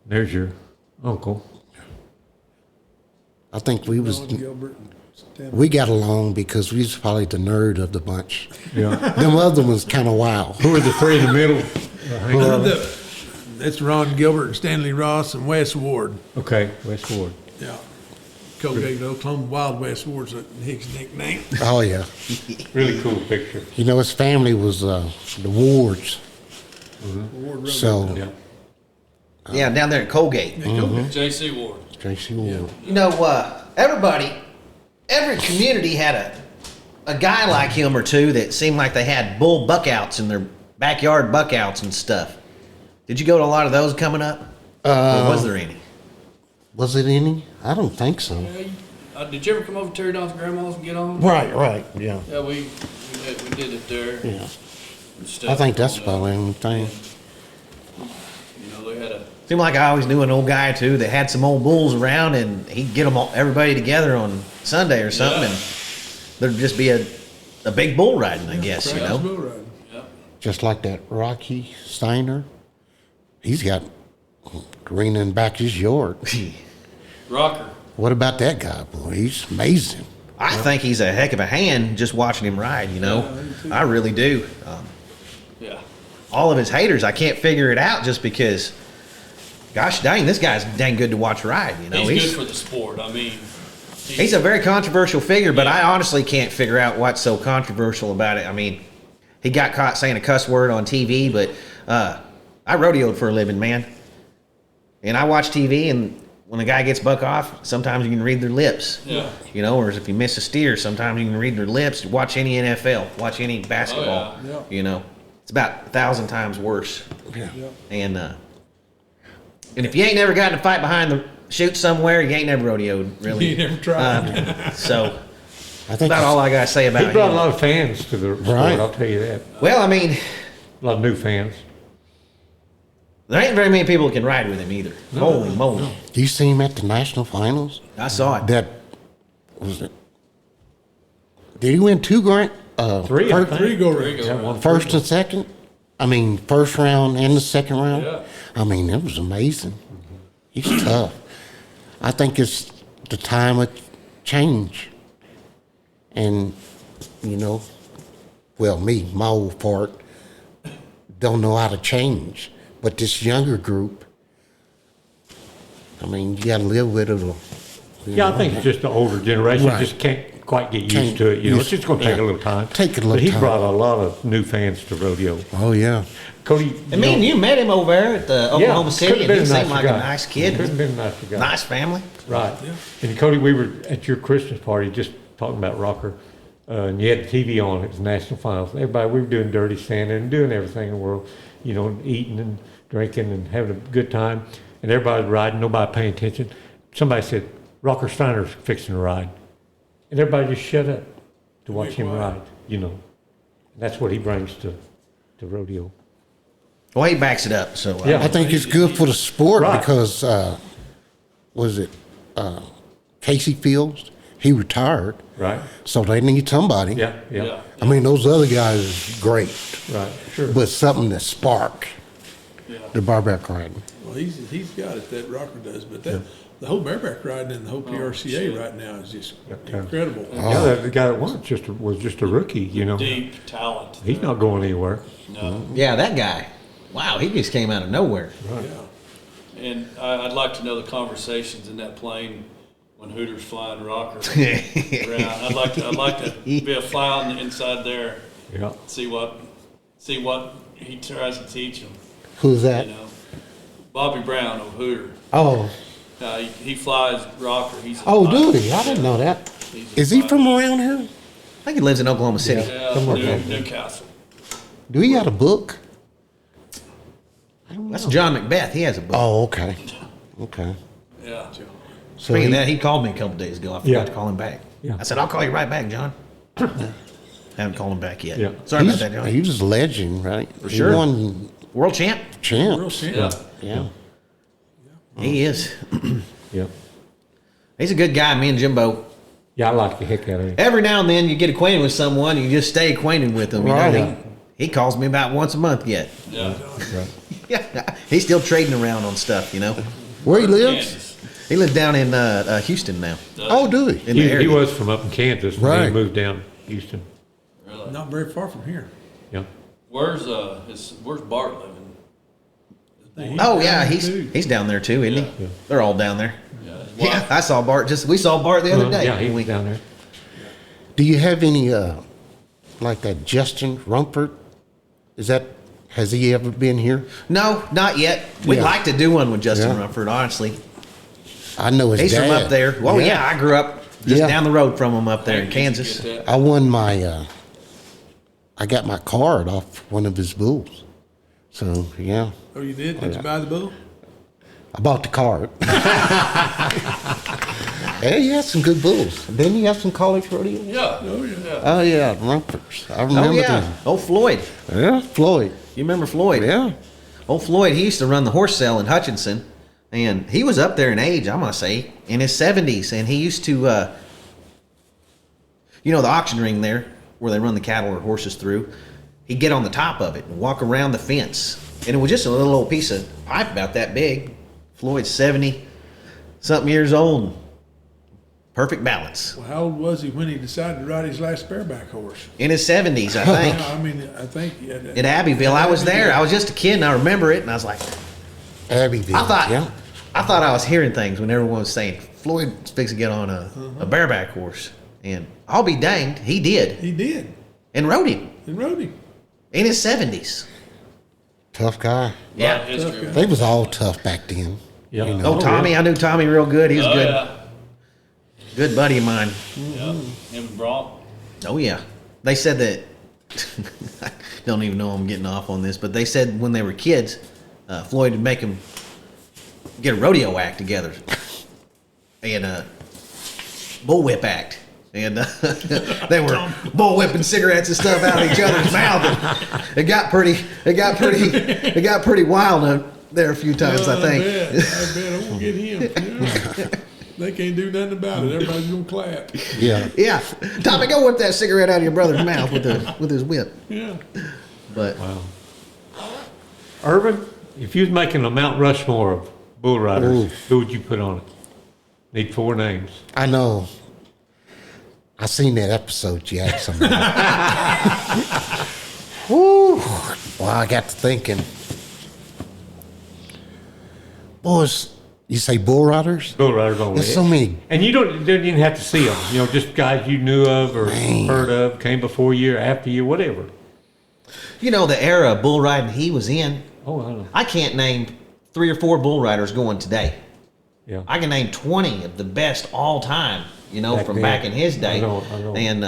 There's your uncle. I think we was Ron Gilbert and Steiner. we got along because we was probably the nerd of the bunch. Yeah. Them other ones kind of wild. Who are the three in the middle? That's Ron Gilbert and Stanley Ross and Wes Ward. Okay, West Ward. Yeah. Colgate, Oklahoma, Wild West Ward's his nickname. Oh yeah. Really cool picture. You know, his family was the Wards. Ward Road. So Yeah. Yeah, down there at Colgate. J.C. Ward. J.C. Ward. You know, every community had a guy like him or two that seemed like they had bull buckouts in their backyard buckouts and stuff. Did you go to a lot of those coming up? Or was there any? Was it any? I don't think so. Did you ever come over to Terry Don's grandma's and get on? Right. Yeah. Yeah, we did it there. Yeah. And stuff I think that's on about the only thing. You know, they had a Seemed like I always knew an old guy too that had some old bulls around, and he'd get them all, everybody together on Sunday or something, Yeah. and there'd just be a big bull riding, I guess, you know. Bull riding. Just like that Rocky Steiner. He's got arena in back his yard. rocker. What about that guy, boy? He's amazing. I think he's a heck of a hand just watching him ride, you know. I really do. Yeah. All of his haters, I can't figure it out just because, gosh dang, this guy's dang good to watch ride, you know. He's good for the sport. I mean, He's a very controversial figure, but I honestly can't figure out what's so controversial about it. I mean, he got caught saying a cuss word on TV, but I rodeoed for a living, man. And I watch TV, and when a guy gets buck off, sometimes you can read their lips. Yeah. You know, or if you miss a steer, sometimes you can read their lips. Watch any NFL, watch any basketball. Oh, yeah. You know, it's about 1,000 times worse. Yeah. And if you ain't never gotten a fight behind the chute somewhere, you ain't never rodeoed, really. You never tried. So I think about all I gotta say about He brought a him. lot of fans to the sport, Right. I'll tell you that. Well, I mean, A lot of new fans. there ain't very many people that can ride with him either. Holy moly. you see him at the National Finals? I saw it. That was it. Did he win 2 grand? Three, I think. Three go rings. Yeah, one First and second? I mean, first round and the second round? Yeah. I mean, that was amazing. He's tough. I think it's the time of change. And, well, me, my old part, don't know how to change. But this younger group, I mean, you got to live with it. Yeah, I think it's just the older generation Right. just can't quite get used Can't- to it. It's just going to take yeah. a little time. Take a little But he time. brought a lot of new fans to rodeo. Oh, yeah. Cody, And me and you met him over there at the Oklahoma City, and he seemed like a nice kid. Could have been a nice guy. Nice family. Right. And Cody, we were at your Christmas party just talking about Rocker, and you had the TV on. It was National Finals. Everybody, we were doing Dirty Santa and doing everything in the world, eating and drinking and having a good time. And everybody riding, nobody paying attention. Somebody said, Rocker Steiner's fixing to ride. And everybody just shut up to watch him ride, And that's what he brings to rodeo. Well, he backs it up. So Yeah. I think it's good for the sport Right. because, Casey Fields? He retired. Right? So they need somebody. Yeah. Yeah. I mean, those other guys is great, Right, sure. but something that spark Yeah. the bareback riding. Well, he's got it, that Rocker does, but the whole bareback riding and the whole PRCA right now is just incredible. Yeah, the guy that won was just a rookie, Deep talent. He's not going anywhere. No. yeah, that guy. Wow, he just came out of nowhere. Yeah. And I'd like to know the conversations in that plane when Hooters flying Rocker around. I'd like to be a fly on the inside there. Yeah. See what he tries to teach them. Who's that? Bobby Brown of Hooter. Oh, He flies Rocker. He's a oh, pilot. dude, I didn't know that. He's a Is he pilot. from around here? I think he lives in Oklahoma City. Yeah, Somewhere from Newcastle. Do he have a book? That's John Macbeth. He has a book. Oh, okay. Okay. Yeah. So Speaking of he- that, he called me a couple days ago. I forgot Yeah. to call him back. Yeah. I said, I'll call you right back, John. Haven't called him back yet. Yeah. Sorry about he's, that, John. he was a legend, right? For sure. He won World champ. Real champs. champ. Yeah. Yeah. He is. Yeah. He's a good guy, me and Jimbo. Yeah, I like the heck out of him. Every now and then you get acquainted with someone, you just stay acquainted with them. Right. He calls me about once a month yet. Yeah. Right. Yeah. He's still trading around on stuff, Where he lives? Kansas. He lives down in Houston now. Oh, do he? In the He area. was from up in Kansas, and then Right. he moved down Houston. Really? Not very far from here. Yeah. Where's Bart living? Oh yeah, he's down there too, isn't he? Yeah. They're all down there. Yeah. his Yeah, wife- I saw Bart. We saw Bart the other day. Yeah, he We- was down there. Do you have any, like that Justin Rumford? Has he ever been here? No, not yet. We'd Yeah. like to do one with Justin Yeah. Rumford, honestly. I know his He's dad. from up there. Well, yeah, I grew up just Yeah. down the road from him up there in Hank used to Kansas. get that. I won I got my card off one of his bulls. So, yeah, Oh, you did? Did you buy the bull? I bought the card. Hey, he had some good bulls. Didn't he have some college rodeo? Yeah. Oh, yeah. Oh, yeah, Rumfords. I remember Oh yeah, them. old Floyd. Yeah, Floyd. You remember Floyd? Yeah. Old Floyd. He used to run the horse sale in Hutchinson, and he was up there in age. I'm gonna say in his 70s, and he used to, the auction ring there where they run the cattle or horses through. He'd get on the top of it and walk around the fence, and it was just a little old piece of pipe about that big. Floyd's 70-something years old. Perfect balance. Well, how old was he when he decided to ride his last bareback horse? In his 70s, I think. Yeah, I mean, I think. Yeah, In Abbeville, I was there. I was just a kid, and I remember it, and I was like, Abbeville. I thought Yeah. I was hearing things when everyone was saying Floyd's fixing to get on a bareback horse, and I'll be danged, he did, He did. and rode him He rode him. in his 70s. Tough guy. Yeah. Lot of history. They was all tough back then. Yeah. You know. Oh, Tommy, I knew Tommy real good. He was Oh, good, yeah. good buddy of mine. Yeah. Him and Bronk. Oh yeah, they said that. I don't even know I'm getting off on this, but they said when they were kids, Floyd would make them get a rodeo act together and a bullwhip act. And they were bullwhipping cigarettes and stuff out of each other's mouth. And it got pretty wild there a few times, I think. I bet. I won't get him. Yeah. They can't do nothing about it. Everybody's gonna clap. Yeah. Yeah, Tommy, go whip that cigarette out of your brother's mouth with his whip. Yeah. But Wow. Irvin, if you was making a Mount Rushmore of bull riders, who would you put on it? Need 4 names. I know. I seen that episode you asked somebody. Whew. Well, I got to thinking. Boys, you say bull riders? Bull riders on There's it. so many. And you didn't even have to see them. You know, just guys you knew of or Man. heard of, came before you or after you, whatever. you know the era of bull riding he was in. Oh, I know. I can't name 3 or 4 bull riders going today. Yeah. I can name 20 of the best all time, you know, Back from then. back in his day. I know. And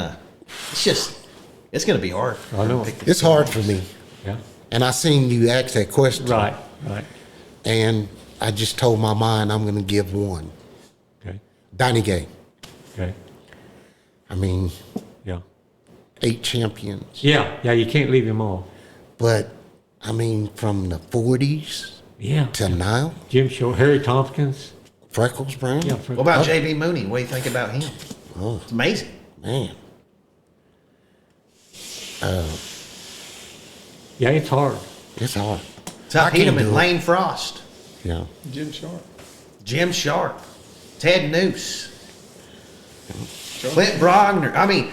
it's going to be hard. I know. It's hard for me. Yeah. And I seen you ask that question. Right. And I just told my mind I'm going to give one. Okay. Donnie Gay. Okay. I mean, Yeah. 8 champions. Yeah. You can't leave him off. But, I mean, from the 40s Yeah. to now, Jim Short, Harry Tompkins. Freckles Brown. Yeah. What about J.B. Mooney? What do you think about him? Oh, It's amazing. man. Yeah, it's hard. It's hard. Tuck I can't Hedeman, do it. Lane Frost, Yeah. Jim Sharp. Jim Sharp, Ted Noose, Clint Brogner. I mean,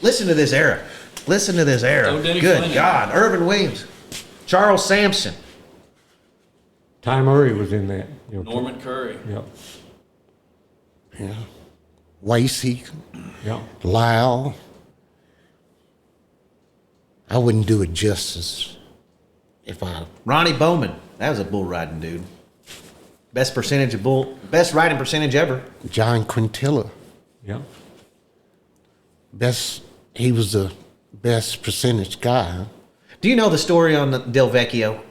listen to this era. Listen to this era. Oh, Denny Good Fleming. God. Ervin Williams, Charles Sampson. Ty Murray was in that. You know, Norman Curry. Yeah. Yeah. Wasey, Yeah. Lyle. I wouldn't do it justice if I. Ronnie Bowman. That was a bull riding dude. Best riding percentage ever. John Quintilla. Yeah. He was the best percentage guy. Huh? Do you know the story on the Del Vecchio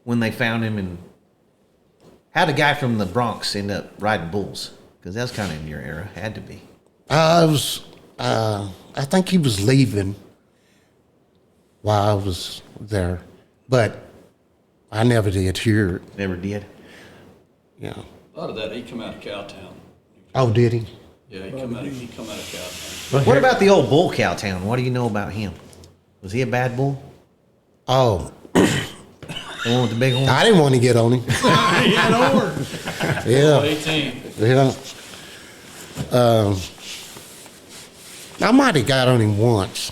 when they found him and how the guy from the Bronx ended up riding bulls? Because that was kind of in your era. Had to be. I think he was leaving while I was there, but I never did hear it. Never did. Yeah. A lot of that, he come out of Cowtown. Oh, did he? Yeah, he come out of Cowtown. What about the old bull Cowtown? What do you know about him? Was he a bad bull? Oh, The one with the big horn? I didn't want to get on him. He had horns. Yeah. 18. Yeah. I might have got on him once.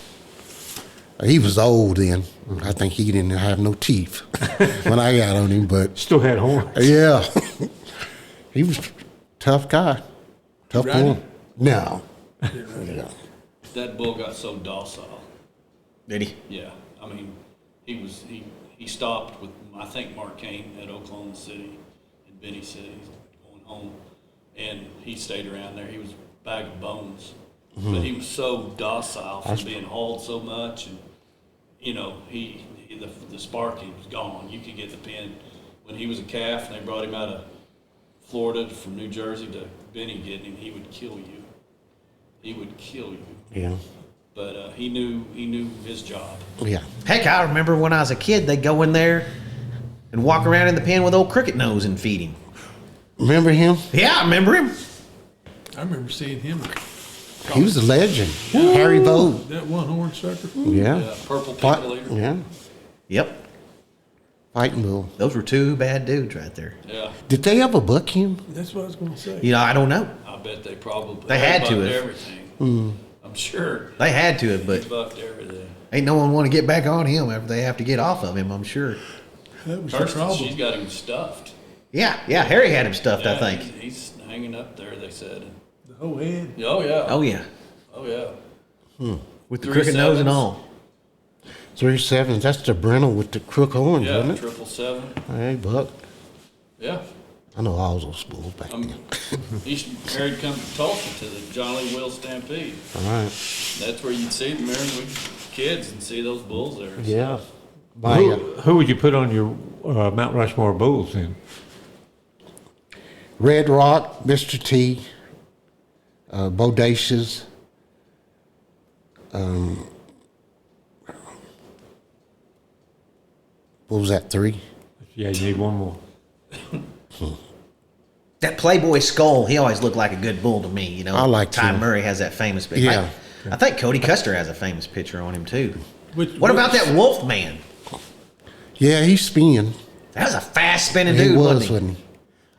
He was old then. I think he didn't have no teeth when I got on him, but Still had horns. yeah. He was a tough guy. Tough ride bull. him? No. That bull got so docile. Did he? Yeah, I mean, he stopped with, I think, Mark Kane at Oklahoma City and Benny City going home, and he stayed around there. He was a bag of bones, but he was so docile from being hauled so much, and you know, the spark was gone. You could get the pin when he was a calf, and they brought him out of Florida from New Jersey to Benny getting him. He would kill you. He would kill you. Yeah. But he knew his job. Yeah. Heck, I remember when I was a kid, they'd go in there and walk around in the pen with old Cricket Nose and feed him. Remember him? Yeah, I remember him. I remember seeing him. He was a legend. Harry Vogue. That one horn sucker. Yeah. Purple Fight- people eater. Yeah. Yep. Fighting bull. Those were 2 bad dudes right there. Yeah, Did they ever buck him? That's what I was going to say. You know, I don't know. I bet they probably They had to bucked have. everything. I'm sure They had to have, they but bucked everything. ain't no one want to get back on him after they have to get off of him, I'm sure. That was the Kirsten, problem. she's got him stuffed. Yeah, Harry had him stuffed, I Yeah, think. he's hanging up there. They said. The whole head. Oh yeah. Oh, yeah. Oh yeah. With the 3 crooked nose and sevens. all. 3 sevens. That's the Brenner with the crook horns, Yeah, isn't it? 777. Hey, Buck. Yeah. I know all those bulls back then. Harry'd come to Tulsa to the Johnny Will Stampede. All right. That's where you'd see them. Remember, we kids and see those bulls there. Yeah. Who would you put on your Mount Rushmore bulls then? Red Rock, Mr. T, Bodacious. What was that, 3? Yeah, you need one more. That Playboy skull, he always looked like a good bull to me, you know. I like Ty him. Murray has that famous picture. Yeah. I think Cody Custer has a famous picture on him, too. What Which- about that Wolf Man? Yeah, he's spinning. That was a fast spinning He dude, was, wasn't he? wasn't he?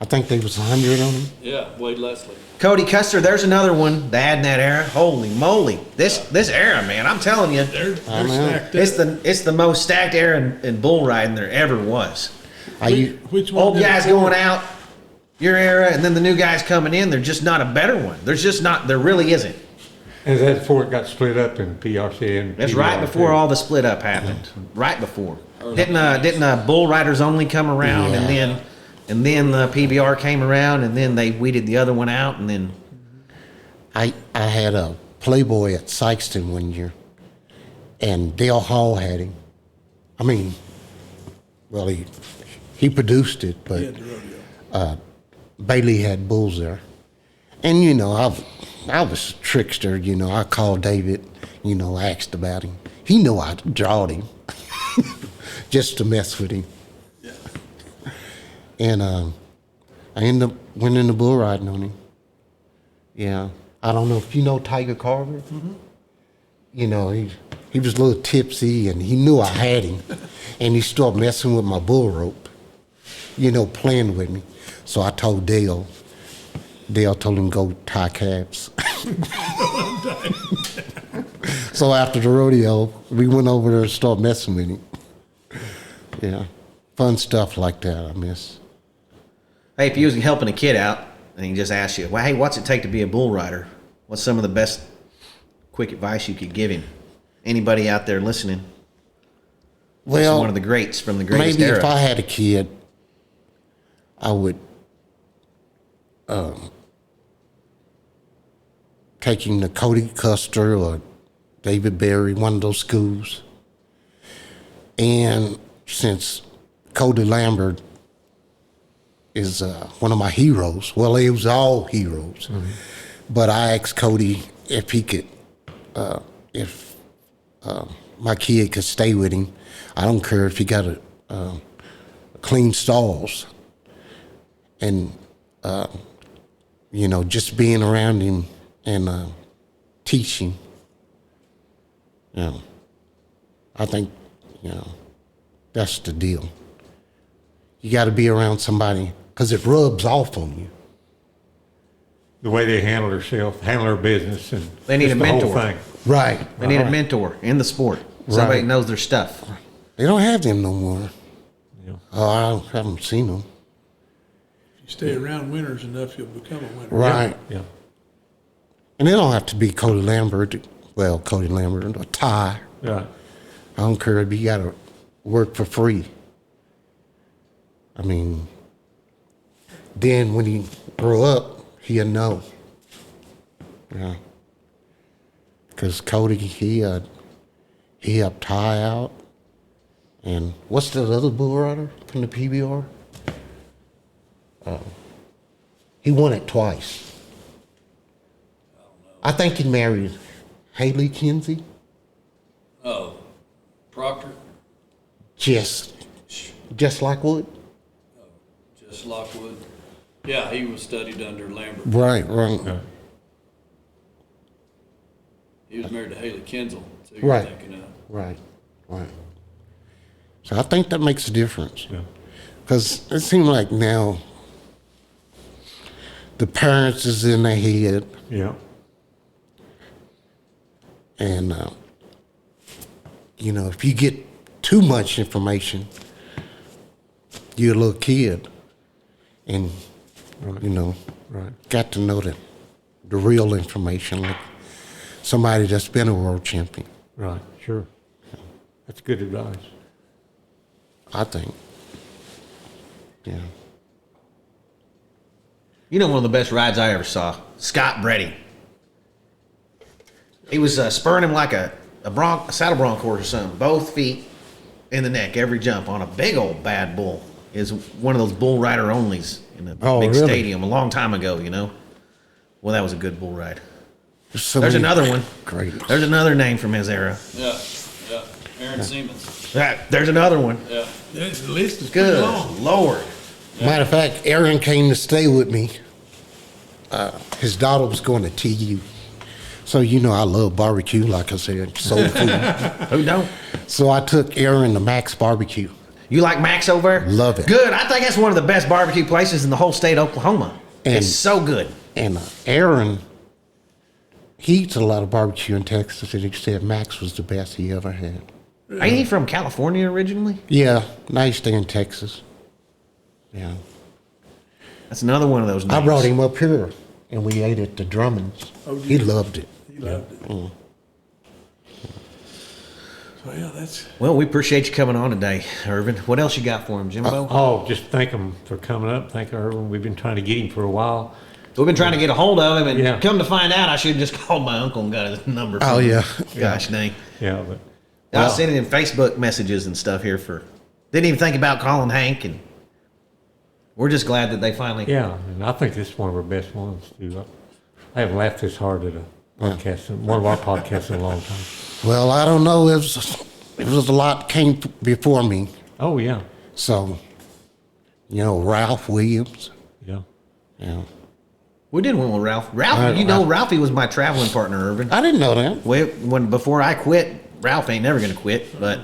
I think there was 100 on him. Yeah, Wade Leslie. Cody Custer, there's another one they had in that era. Holy moly. This era, man, I'm telling you. They're I know. stacked up. It's the most stacked era in bull riding there ever was. Which one? Old did guys it going for? out, your era, and then the new guys coming in. They're just not a better one. There's just not. There really isn't. And that's before it got split up in PRCA and That's PBR right before too. all the split up happened. Right before. Didn't bull riders only come around, Yeah. and then the PBR came around, and then they weeded the other one out, and then I had a Playboy at Sykeston one year, and Dale Hall had him. I mean, well, he produced it, but Yeah, the rodeo. Bailey had bulls there. And, you know, I was a trickster, you know. I called David, you know, asked about him. He knew I drawed him just to mess with him. Yeah. And I ended up winning the bull riding on him. Yeah. I don't know if you know Tiger Carver. Mm-hmm. You know, he was a little tipsy, and he knew I had him. And he started messing with my bull rope, you know, playing with me. So I told Dale. Dale told him go tie calves. So after the rodeo, we went over there and started messing with him. Yeah. Fun stuff like that I miss. hey, if you was helping a kid out, and he just asked you, well, hey, what's it take to be a bull rider? What's some of the best quick advice you could give him? Anybody out there listening? Well, One of the greats from the greatest maybe era. if I had a kid, I would take him to Cody Custer or David Berry, one of those schools. And since Cody Lambert is one of my heroes, well, he was all heroes. Mm-hmm. But I asked Cody if he could, if my kid could stay with him. I don't care if he got a clean stalls. And, you know, just being around him and teaching, you know, I think, you know, that's the deal. You got to be around somebody because it rubs off on you. The way they handle their business, and They need just a the whole mentor. thing. Right. They need a mentor in the sport. Somebody that knows their stuff. They don't have them no more. Yeah. Oh, I haven't seen them. If you stay around winners enough, you'll become a winner. Right. Yeah. And they don't have to be Cody Lambert. Well, Cody Lambert or Ty. Right. I don't care if you got to work for free. I mean, then when he grow up, he'll know. Yeah. Because Cody, he helped Ty out. And what's the other bull rider from the PBR? He won it twice. I think he married Haley Kinsey. Oh, Proctor, Just like Wood. just Lockwood. Yeah, he was studied under Lambert. Right. Yeah. He was married to Haley Kinsel, so you're Right. thinking of. Right. So I think that makes a difference. Yeah. Because it seems like now the parents is in their head, Yeah. and you know, if you get too much information, you're a little kid, and you know, Right. got to know the real information, like somebody that's been a world champion. Right. Sure. That's good advice. I think. Yeah. You know, one of the best rides I ever saw, Scott Brady. He was spurring him like a saddle bronc horse or something, both feet in the neck, every jump on a big old bad bull. Is one of those bull rider onlys in a big really? stadium a long time ago, you know. Well, that was a good bull ride. So There's many another one. Great. There's another name from his era. Yeah, Aaron Siemens. There's another one. Yeah. The list is pretty Good long. Lord. Matter of fact, Aaron came to stay with me. His daughter was going to TU. So, you know, I love barbecue, like I said, soul food. Who don't? So I took Aaron to Max Barbecue. You like Max over there? Love it. Good. I think that's one of the best barbecue places in the whole state of Oklahoma. And- it's so good. And Aaron, he eats a lot of barbecue in Texas, and he said Max was the best he ever had. Ain't he from California originally? Yeah, nice day in Texas. Yeah. That's another one of those names. I brought him up here, and we ate at the Drummonds. Oh, He loved it. He loved it. So, yeah, that's. Well, we appreciate you coming on today, Irvin. What else you got for him, Jimbo? Oh, just thank him for coming up. Thank Irvin. We've been trying to get him for a while. We've been trying to get a hold of him, and Yeah. come to find out, I should have just called my uncle and got his number. Oh, yeah. Gosh dang. Yeah, but I was sending him Facebook messages and stuff here for. Didn't even think about calling Hank, and we're just glad that they finally. yeah, and I think this is one of our best ones too. I haven't laughed this hard at a podcast, one of our podcasts in a long time. Well, I don't know. It was a lot came before me. Oh yeah, So, you know, Ralph Williams. yeah. Yeah. We did one with Ralph. Ralph, Ralphie was my traveling partner, Irvin. I didn't know that. Before I quit, Ralph ain't never gonna quit. But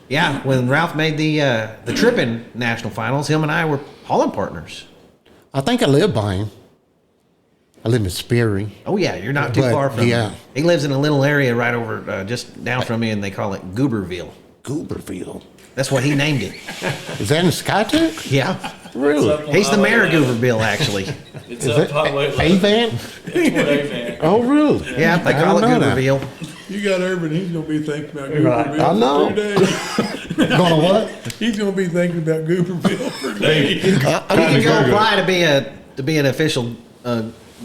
yeah, when Ralph made the trip in National Finals, him and I were hauling partners. I think I live by him. I live in Sperry. Oh yeah, you're not too But, far from yeah. him. He lives in a little area right over just down from me, and they call it Gooberville. Gooberville. That's what he named it. Is that in Skytech? Yeah, Really? It's up on he's the mayor of Highway 11. Gooberville, actually. It's Is up it Highway 11. A-Van? It's what A-Van. Oh, really? Yeah, they I call it don't know that. Gooberville. You got Irvin, he's going to be thinking about Right. Gooberville I know. for 2 days. Gonna what? He's going to be thinking about Gooberville for days. You can go apply to be an official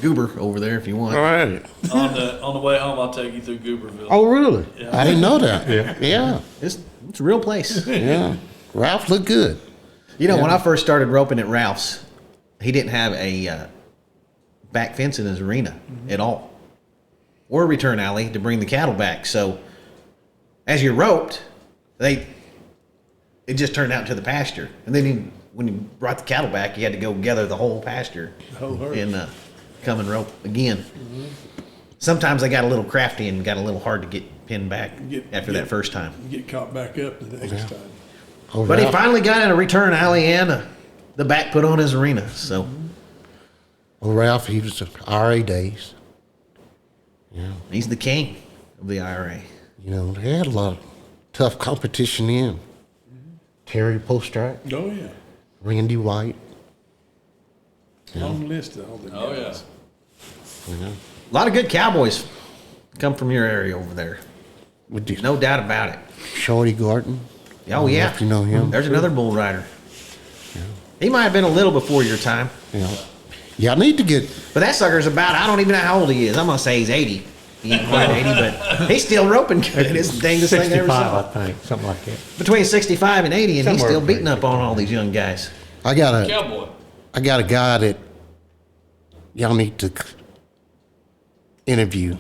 goober over there if you want. All right. On the way home, I'll take you through Gooberville. Oh, really? Yeah. I didn't know that. Yeah. Yeah. It's a real place. Yeah. Ralph looked good. You know, when I first started roping at Ralph's, he didn't have a back fence in his arena at all, or a return alley to bring the cattle back. So, as you roped, it just turned out to the pasture, and then when you brought the cattle back, you had to go gather the whole pasture whole herd. and come and rope again. Sometimes I got a little crafty and got a little hard to get pinned back after that first time. Get caught back up the next time. Oh, But he Ralph, finally got in a return alley and the back put on his arena. So Ralph, he was RA days. Yeah. he's the king of the IRA. You know, they had a lot of tough competition in. Terry Postrak, Oh, yeah. Randy White. Long list of all the Oh, guys. You know, A lot of good Cowboys come from your area over there. with the No doubt about it. Shorty Gordon. Oh, I don't know yeah. if you know him. There's another bull rider. He might have been a little before your time, You know. Yeah, I need to get. but that sucker's about, I don't even know how old he is. I'm going to say he's 80. He ain't quite 80, but he's still roping good. It's the dangest thing I ever 65, saw. I think, something like that. Between 65 and 80, and he's Somewhere still beating between up on all these young guys. I got Cowboy. a guy that y'all need to interview.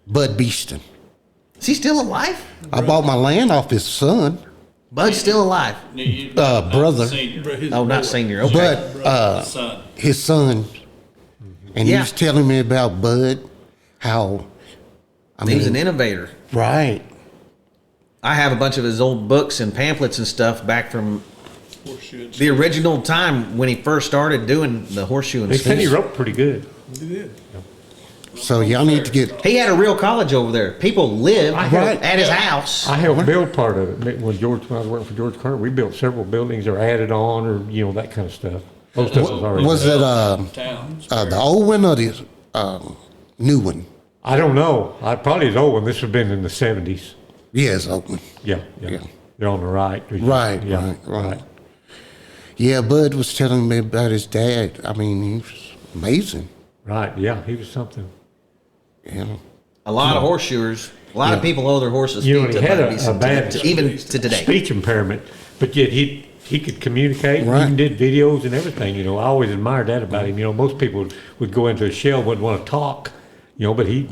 Bud Beeston. Is he still alive? I bought my land off his son, Bud's still alive. Not brother. Senior. His Oh, not boy. senior. Okay. but Son. his son, and he Yeah. was telling me about Bud, how I He was an mean, innovator. right? I have a bunch of his old books and pamphlets and stuff back from Horseshoe. the original time when he first started doing the horseshoe and They said he stuff. roped pretty good. He did. So y'all need to get. He had a real college over there. People lived Right. at his house. I helped build part of it. When I was working for George Carter, we built several buildings or added on or, that kind of stuff. Most of it was already Was there. it Town. the old one or the new one? I don't know. Probably the old one. This would have been in the 70s. Yes, old one. Yeah. They're on the right. Right, Yeah, right. Yeah, Bud was telling me about his dad. I mean, he was amazing. Right, yeah, he was something. Yeah. A lot of horseshoers. A lot of people owe their horses You know, feet he to had Bud a Beeson, bad even to today. speech impairment, but yet he could communicate, Right. even did videos and everything, I always admired that about him. Most people would go into a shell, wouldn't want to talk, but he'd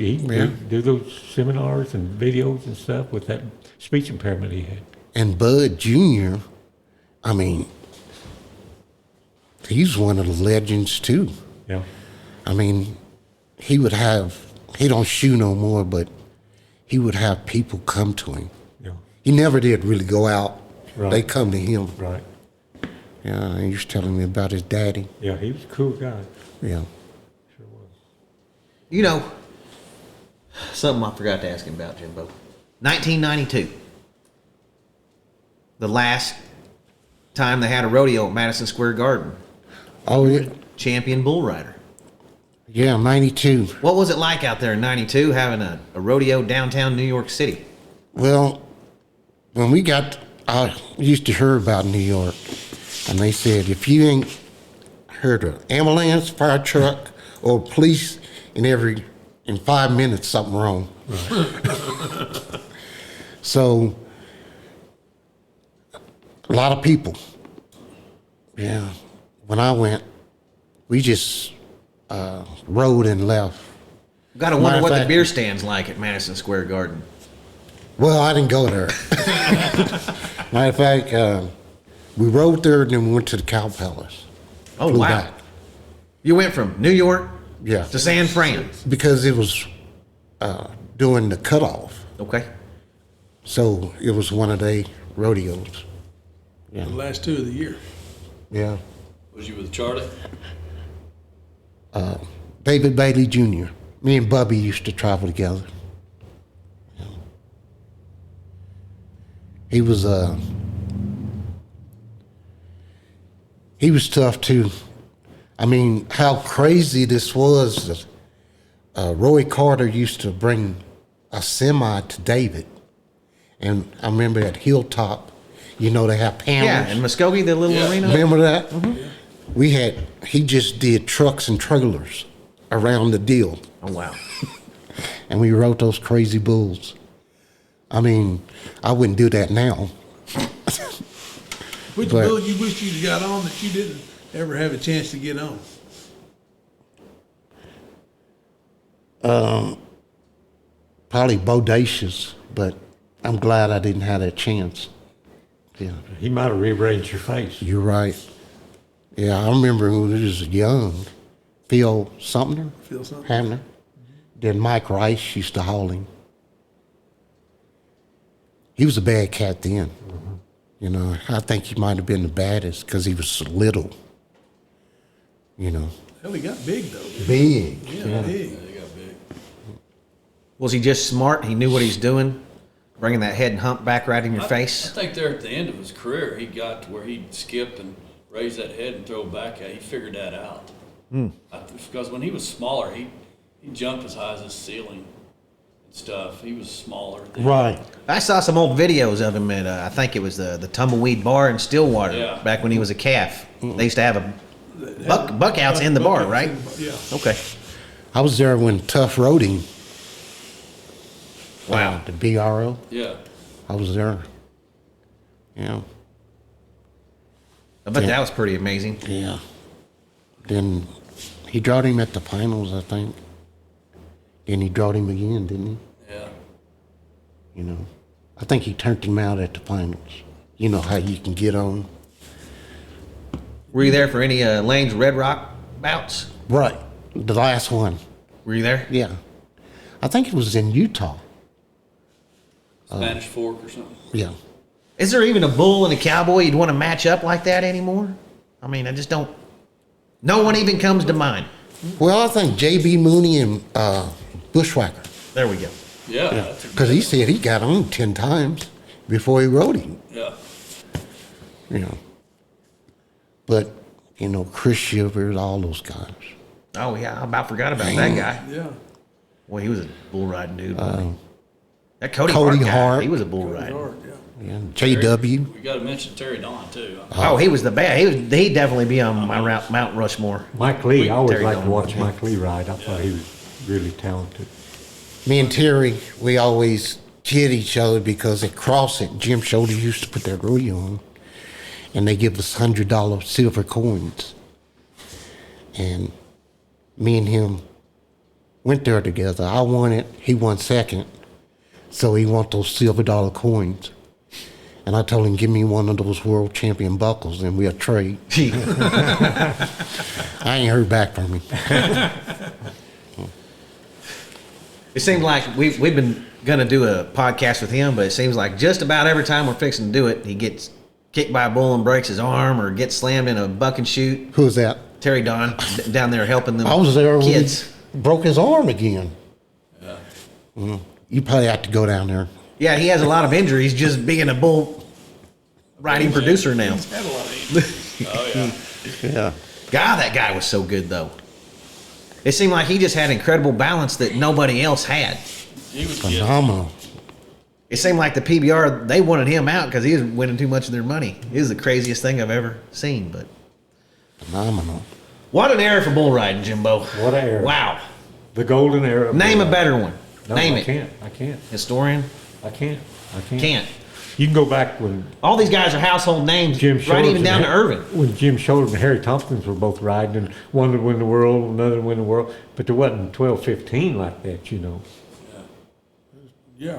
do those seminars and videos and stuff with that speech impairment he had. And Bud Jr., I mean, he's one of the legends too. Yeah. I mean, he don't shoe no more, but he would have people come to him. Yeah. He never did really go out. Right. They come to him. Right. Yeah, he was telling me about his daddy. Yeah, he was a cool guy. Yeah. Sure was. You know, something I forgot to ask him about, Jimbo. 1992. The last time they had a rodeo at Madison Square Garden. Oh, yeah. Champion bull rider. Yeah, 92. What was it like out there in 92 having a rodeo downtown New York City? Well, when I used to hear about New York, and they said, if you ain't heard an ambulance, fire truck, or police in 5 minutes, something wrong. Right. So, a lot of people. Yeah. When I went, we just rode and left. Gotta wonder what the beer stand's like at Madison Square Garden. Well, I didn't go there. Matter of fact, we rode there and then we went to the Cow Palace. Oh, Flew wow. back. You went from New York Yeah. to San Fran. Because it was doing the cutoff. Okay. So it was one of the rodeos. The last 2 of the year. Yeah. Was you with Charlie? David Bailey Jr. Me and Bubby used to travel together. Yeah. He was tough too. I mean, how crazy this was. Roy Carter used to bring a semi to David. And I remember at Hilltop, they have panels. Yeah, in Muskogee, the little arena. Remember that? Mm-hmm. He just did trucks and trailers around the deal. Oh, wow. And we rode those crazy bulls. I mean, I wouldn't do that now. Which bull you wish you'd got on that you didn't ever have a chance to get on? Probably Bodacious, but I'm glad I didn't have that chance. Yeah. He might have rearranged your face. You're right. Yeah, I remember when he was young. Phil Sumner? Phil Sumner. Hamner. Then Mike Rice used to haul him. He was a bad cat then. Mm-hmm. I think he might have been the baddest because he was so little. Hell, he got big, though. Big. Yeah, big. Yeah, they got big. Was he just smart? He knew what he's doing? Bringing that head and hump back right in your face? I think there at the end of his career, he got to where he'd skip and raise that head and throw it back at. He figured that out. Because when he was smaller, he jumped as high as his ceiling and stuff. He was smaller. Right. I saw some old videos of him at, I think it was the Tumbleweed Bar in Stillwater back when he was a calf. They used to have buckouts in the bar, right? Yeah. Okay. I was there when Tough rode him. Wow. The BRO. Yeah. I was there. Yeah. I bet that was pretty amazing. Yeah. Then he drawed him at the finals, I think. Then he drawed him again, didn't he? Yeah. I think he turned him out at the finals. You know how you can get on. Were you there for any Lane's Red Rock bouts? Right. The last one. Were you there? Yeah. I think it was in Utah. Spanish Fork or something. Yeah. Is there even a bull and a cowboy you'd want to match up like that anymore? I mean, I just don't. No one even comes to mind. Well, I think J.B. Mooney and Bushwhacker. There we go. Yeah. Because he said he got on 10 times before he rode him. Yeah. But, Chris Shivers, all those guys. Oh, yeah. I about forgot about that guy. Yeah. Well, he was a bull riding dude. That Cody Cody Hart guy, Hart. he was a bull rider. Hard, yeah. Yeah. J.W. We got to mention Terry Don, too. Oh, he was the best. He'd definitely be on my Mount Rushmore. Mike Lee, I always Terry liked to Don. watch Mike Lee ride. I thought he was really talented. Me and Terry, we always kid each other because at CrossFit, Jim Shoulder used to put their rodeo on, and they give us $100 silver coins. And me and him went there together. I won it, he won second, so he won those silver dollar coins. And I told him, give me one of those world champion buckles and we'll trade. I ain't heard back from him. It seems like we've been going to do a podcast with him, but it seems like just about every time we're fixing to do it, he gets kicked by a bull and breaks his arm or gets slammed in a buck and shoot. Who's that? Terry Don down there helping them I was there when kids. he broke his arm again. Yeah. You probably have to go down there. Yeah, he has a lot of injuries just being a bull riding producer now. He's had a lot of injuries. Oh, yeah. Yeah. God, that guy was so good, though. It seemed like he just had incredible balance that nobody else had. He was Phenomenal. It seemed like the PBR, they wanted him out because he was winning too much of their money. It was the craziest thing I've ever seen. But Phenomenal. what an era for bull riding, Jimbo. What an era. Wow. The golden era. of Name a bull better one. No, Name I it. can't. I can't. Historian? I can't. Can't. You can go back when All these guys are household names, Jim right Shoulders even down to and Irvin. When Jim Shoulders and Harry Tompkins were both riding, and one would win the world, another would win the world, but there wasn't 12, 15 like that, you know. Yeah,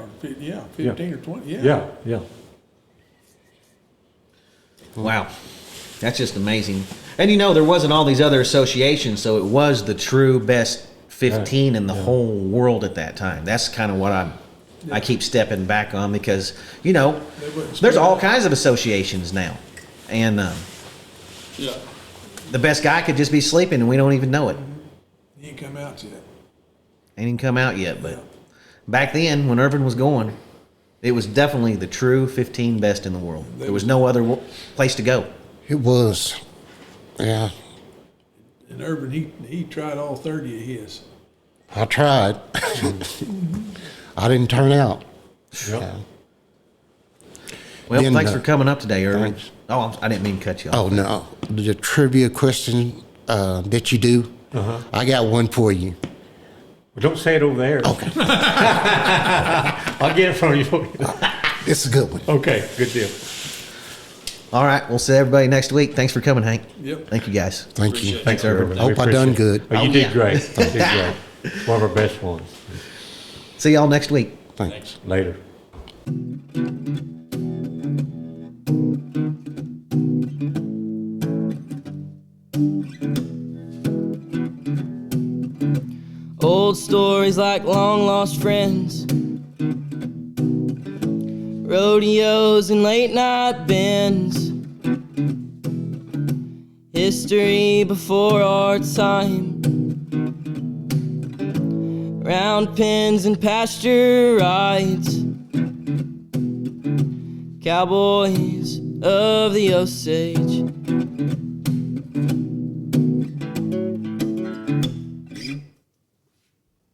15 or 20, Yeah. Wow. That's just amazing. And you know, there wasn't all these other associations, so it was the true best 15 in the whole world at that time. That's kind of what I keep stepping back on because, you know, there's all kinds of associations now. And Yeah. the best guy could just be sleeping and we don't even know it. He ain't come out yet. Ain't even come out yet, but back then when Irvin was going, it was definitely the true 15 best in the world. There was no other place to go. It was. Yeah. And Irvin, he tried all 30 of his. I tried. I didn't turn out. Yep. Yeah. Well, Then, thanks for coming up today, Irvin. thanks. Oh, I didn't mean to cut you off. Oh, no. The trivia question that you do, I got one for you. Well, don't say it over there. Okay. I'll get it from you. It's a good one. Okay, good deal. All right, we'll see everybody next week. Thanks for coming, Hank. Yep. Thank you, guys. Thank you. Appreciate it. Thanks, Irvin. Hope I done good. Oh, you Oh, did yeah. great. You did great. One of our best ones. See y'all next week. Thanks. Later. Old stories like long lost friends, rodeos and late night bends, history before our time, round pens and pasture rides, Cowboys of the Osage.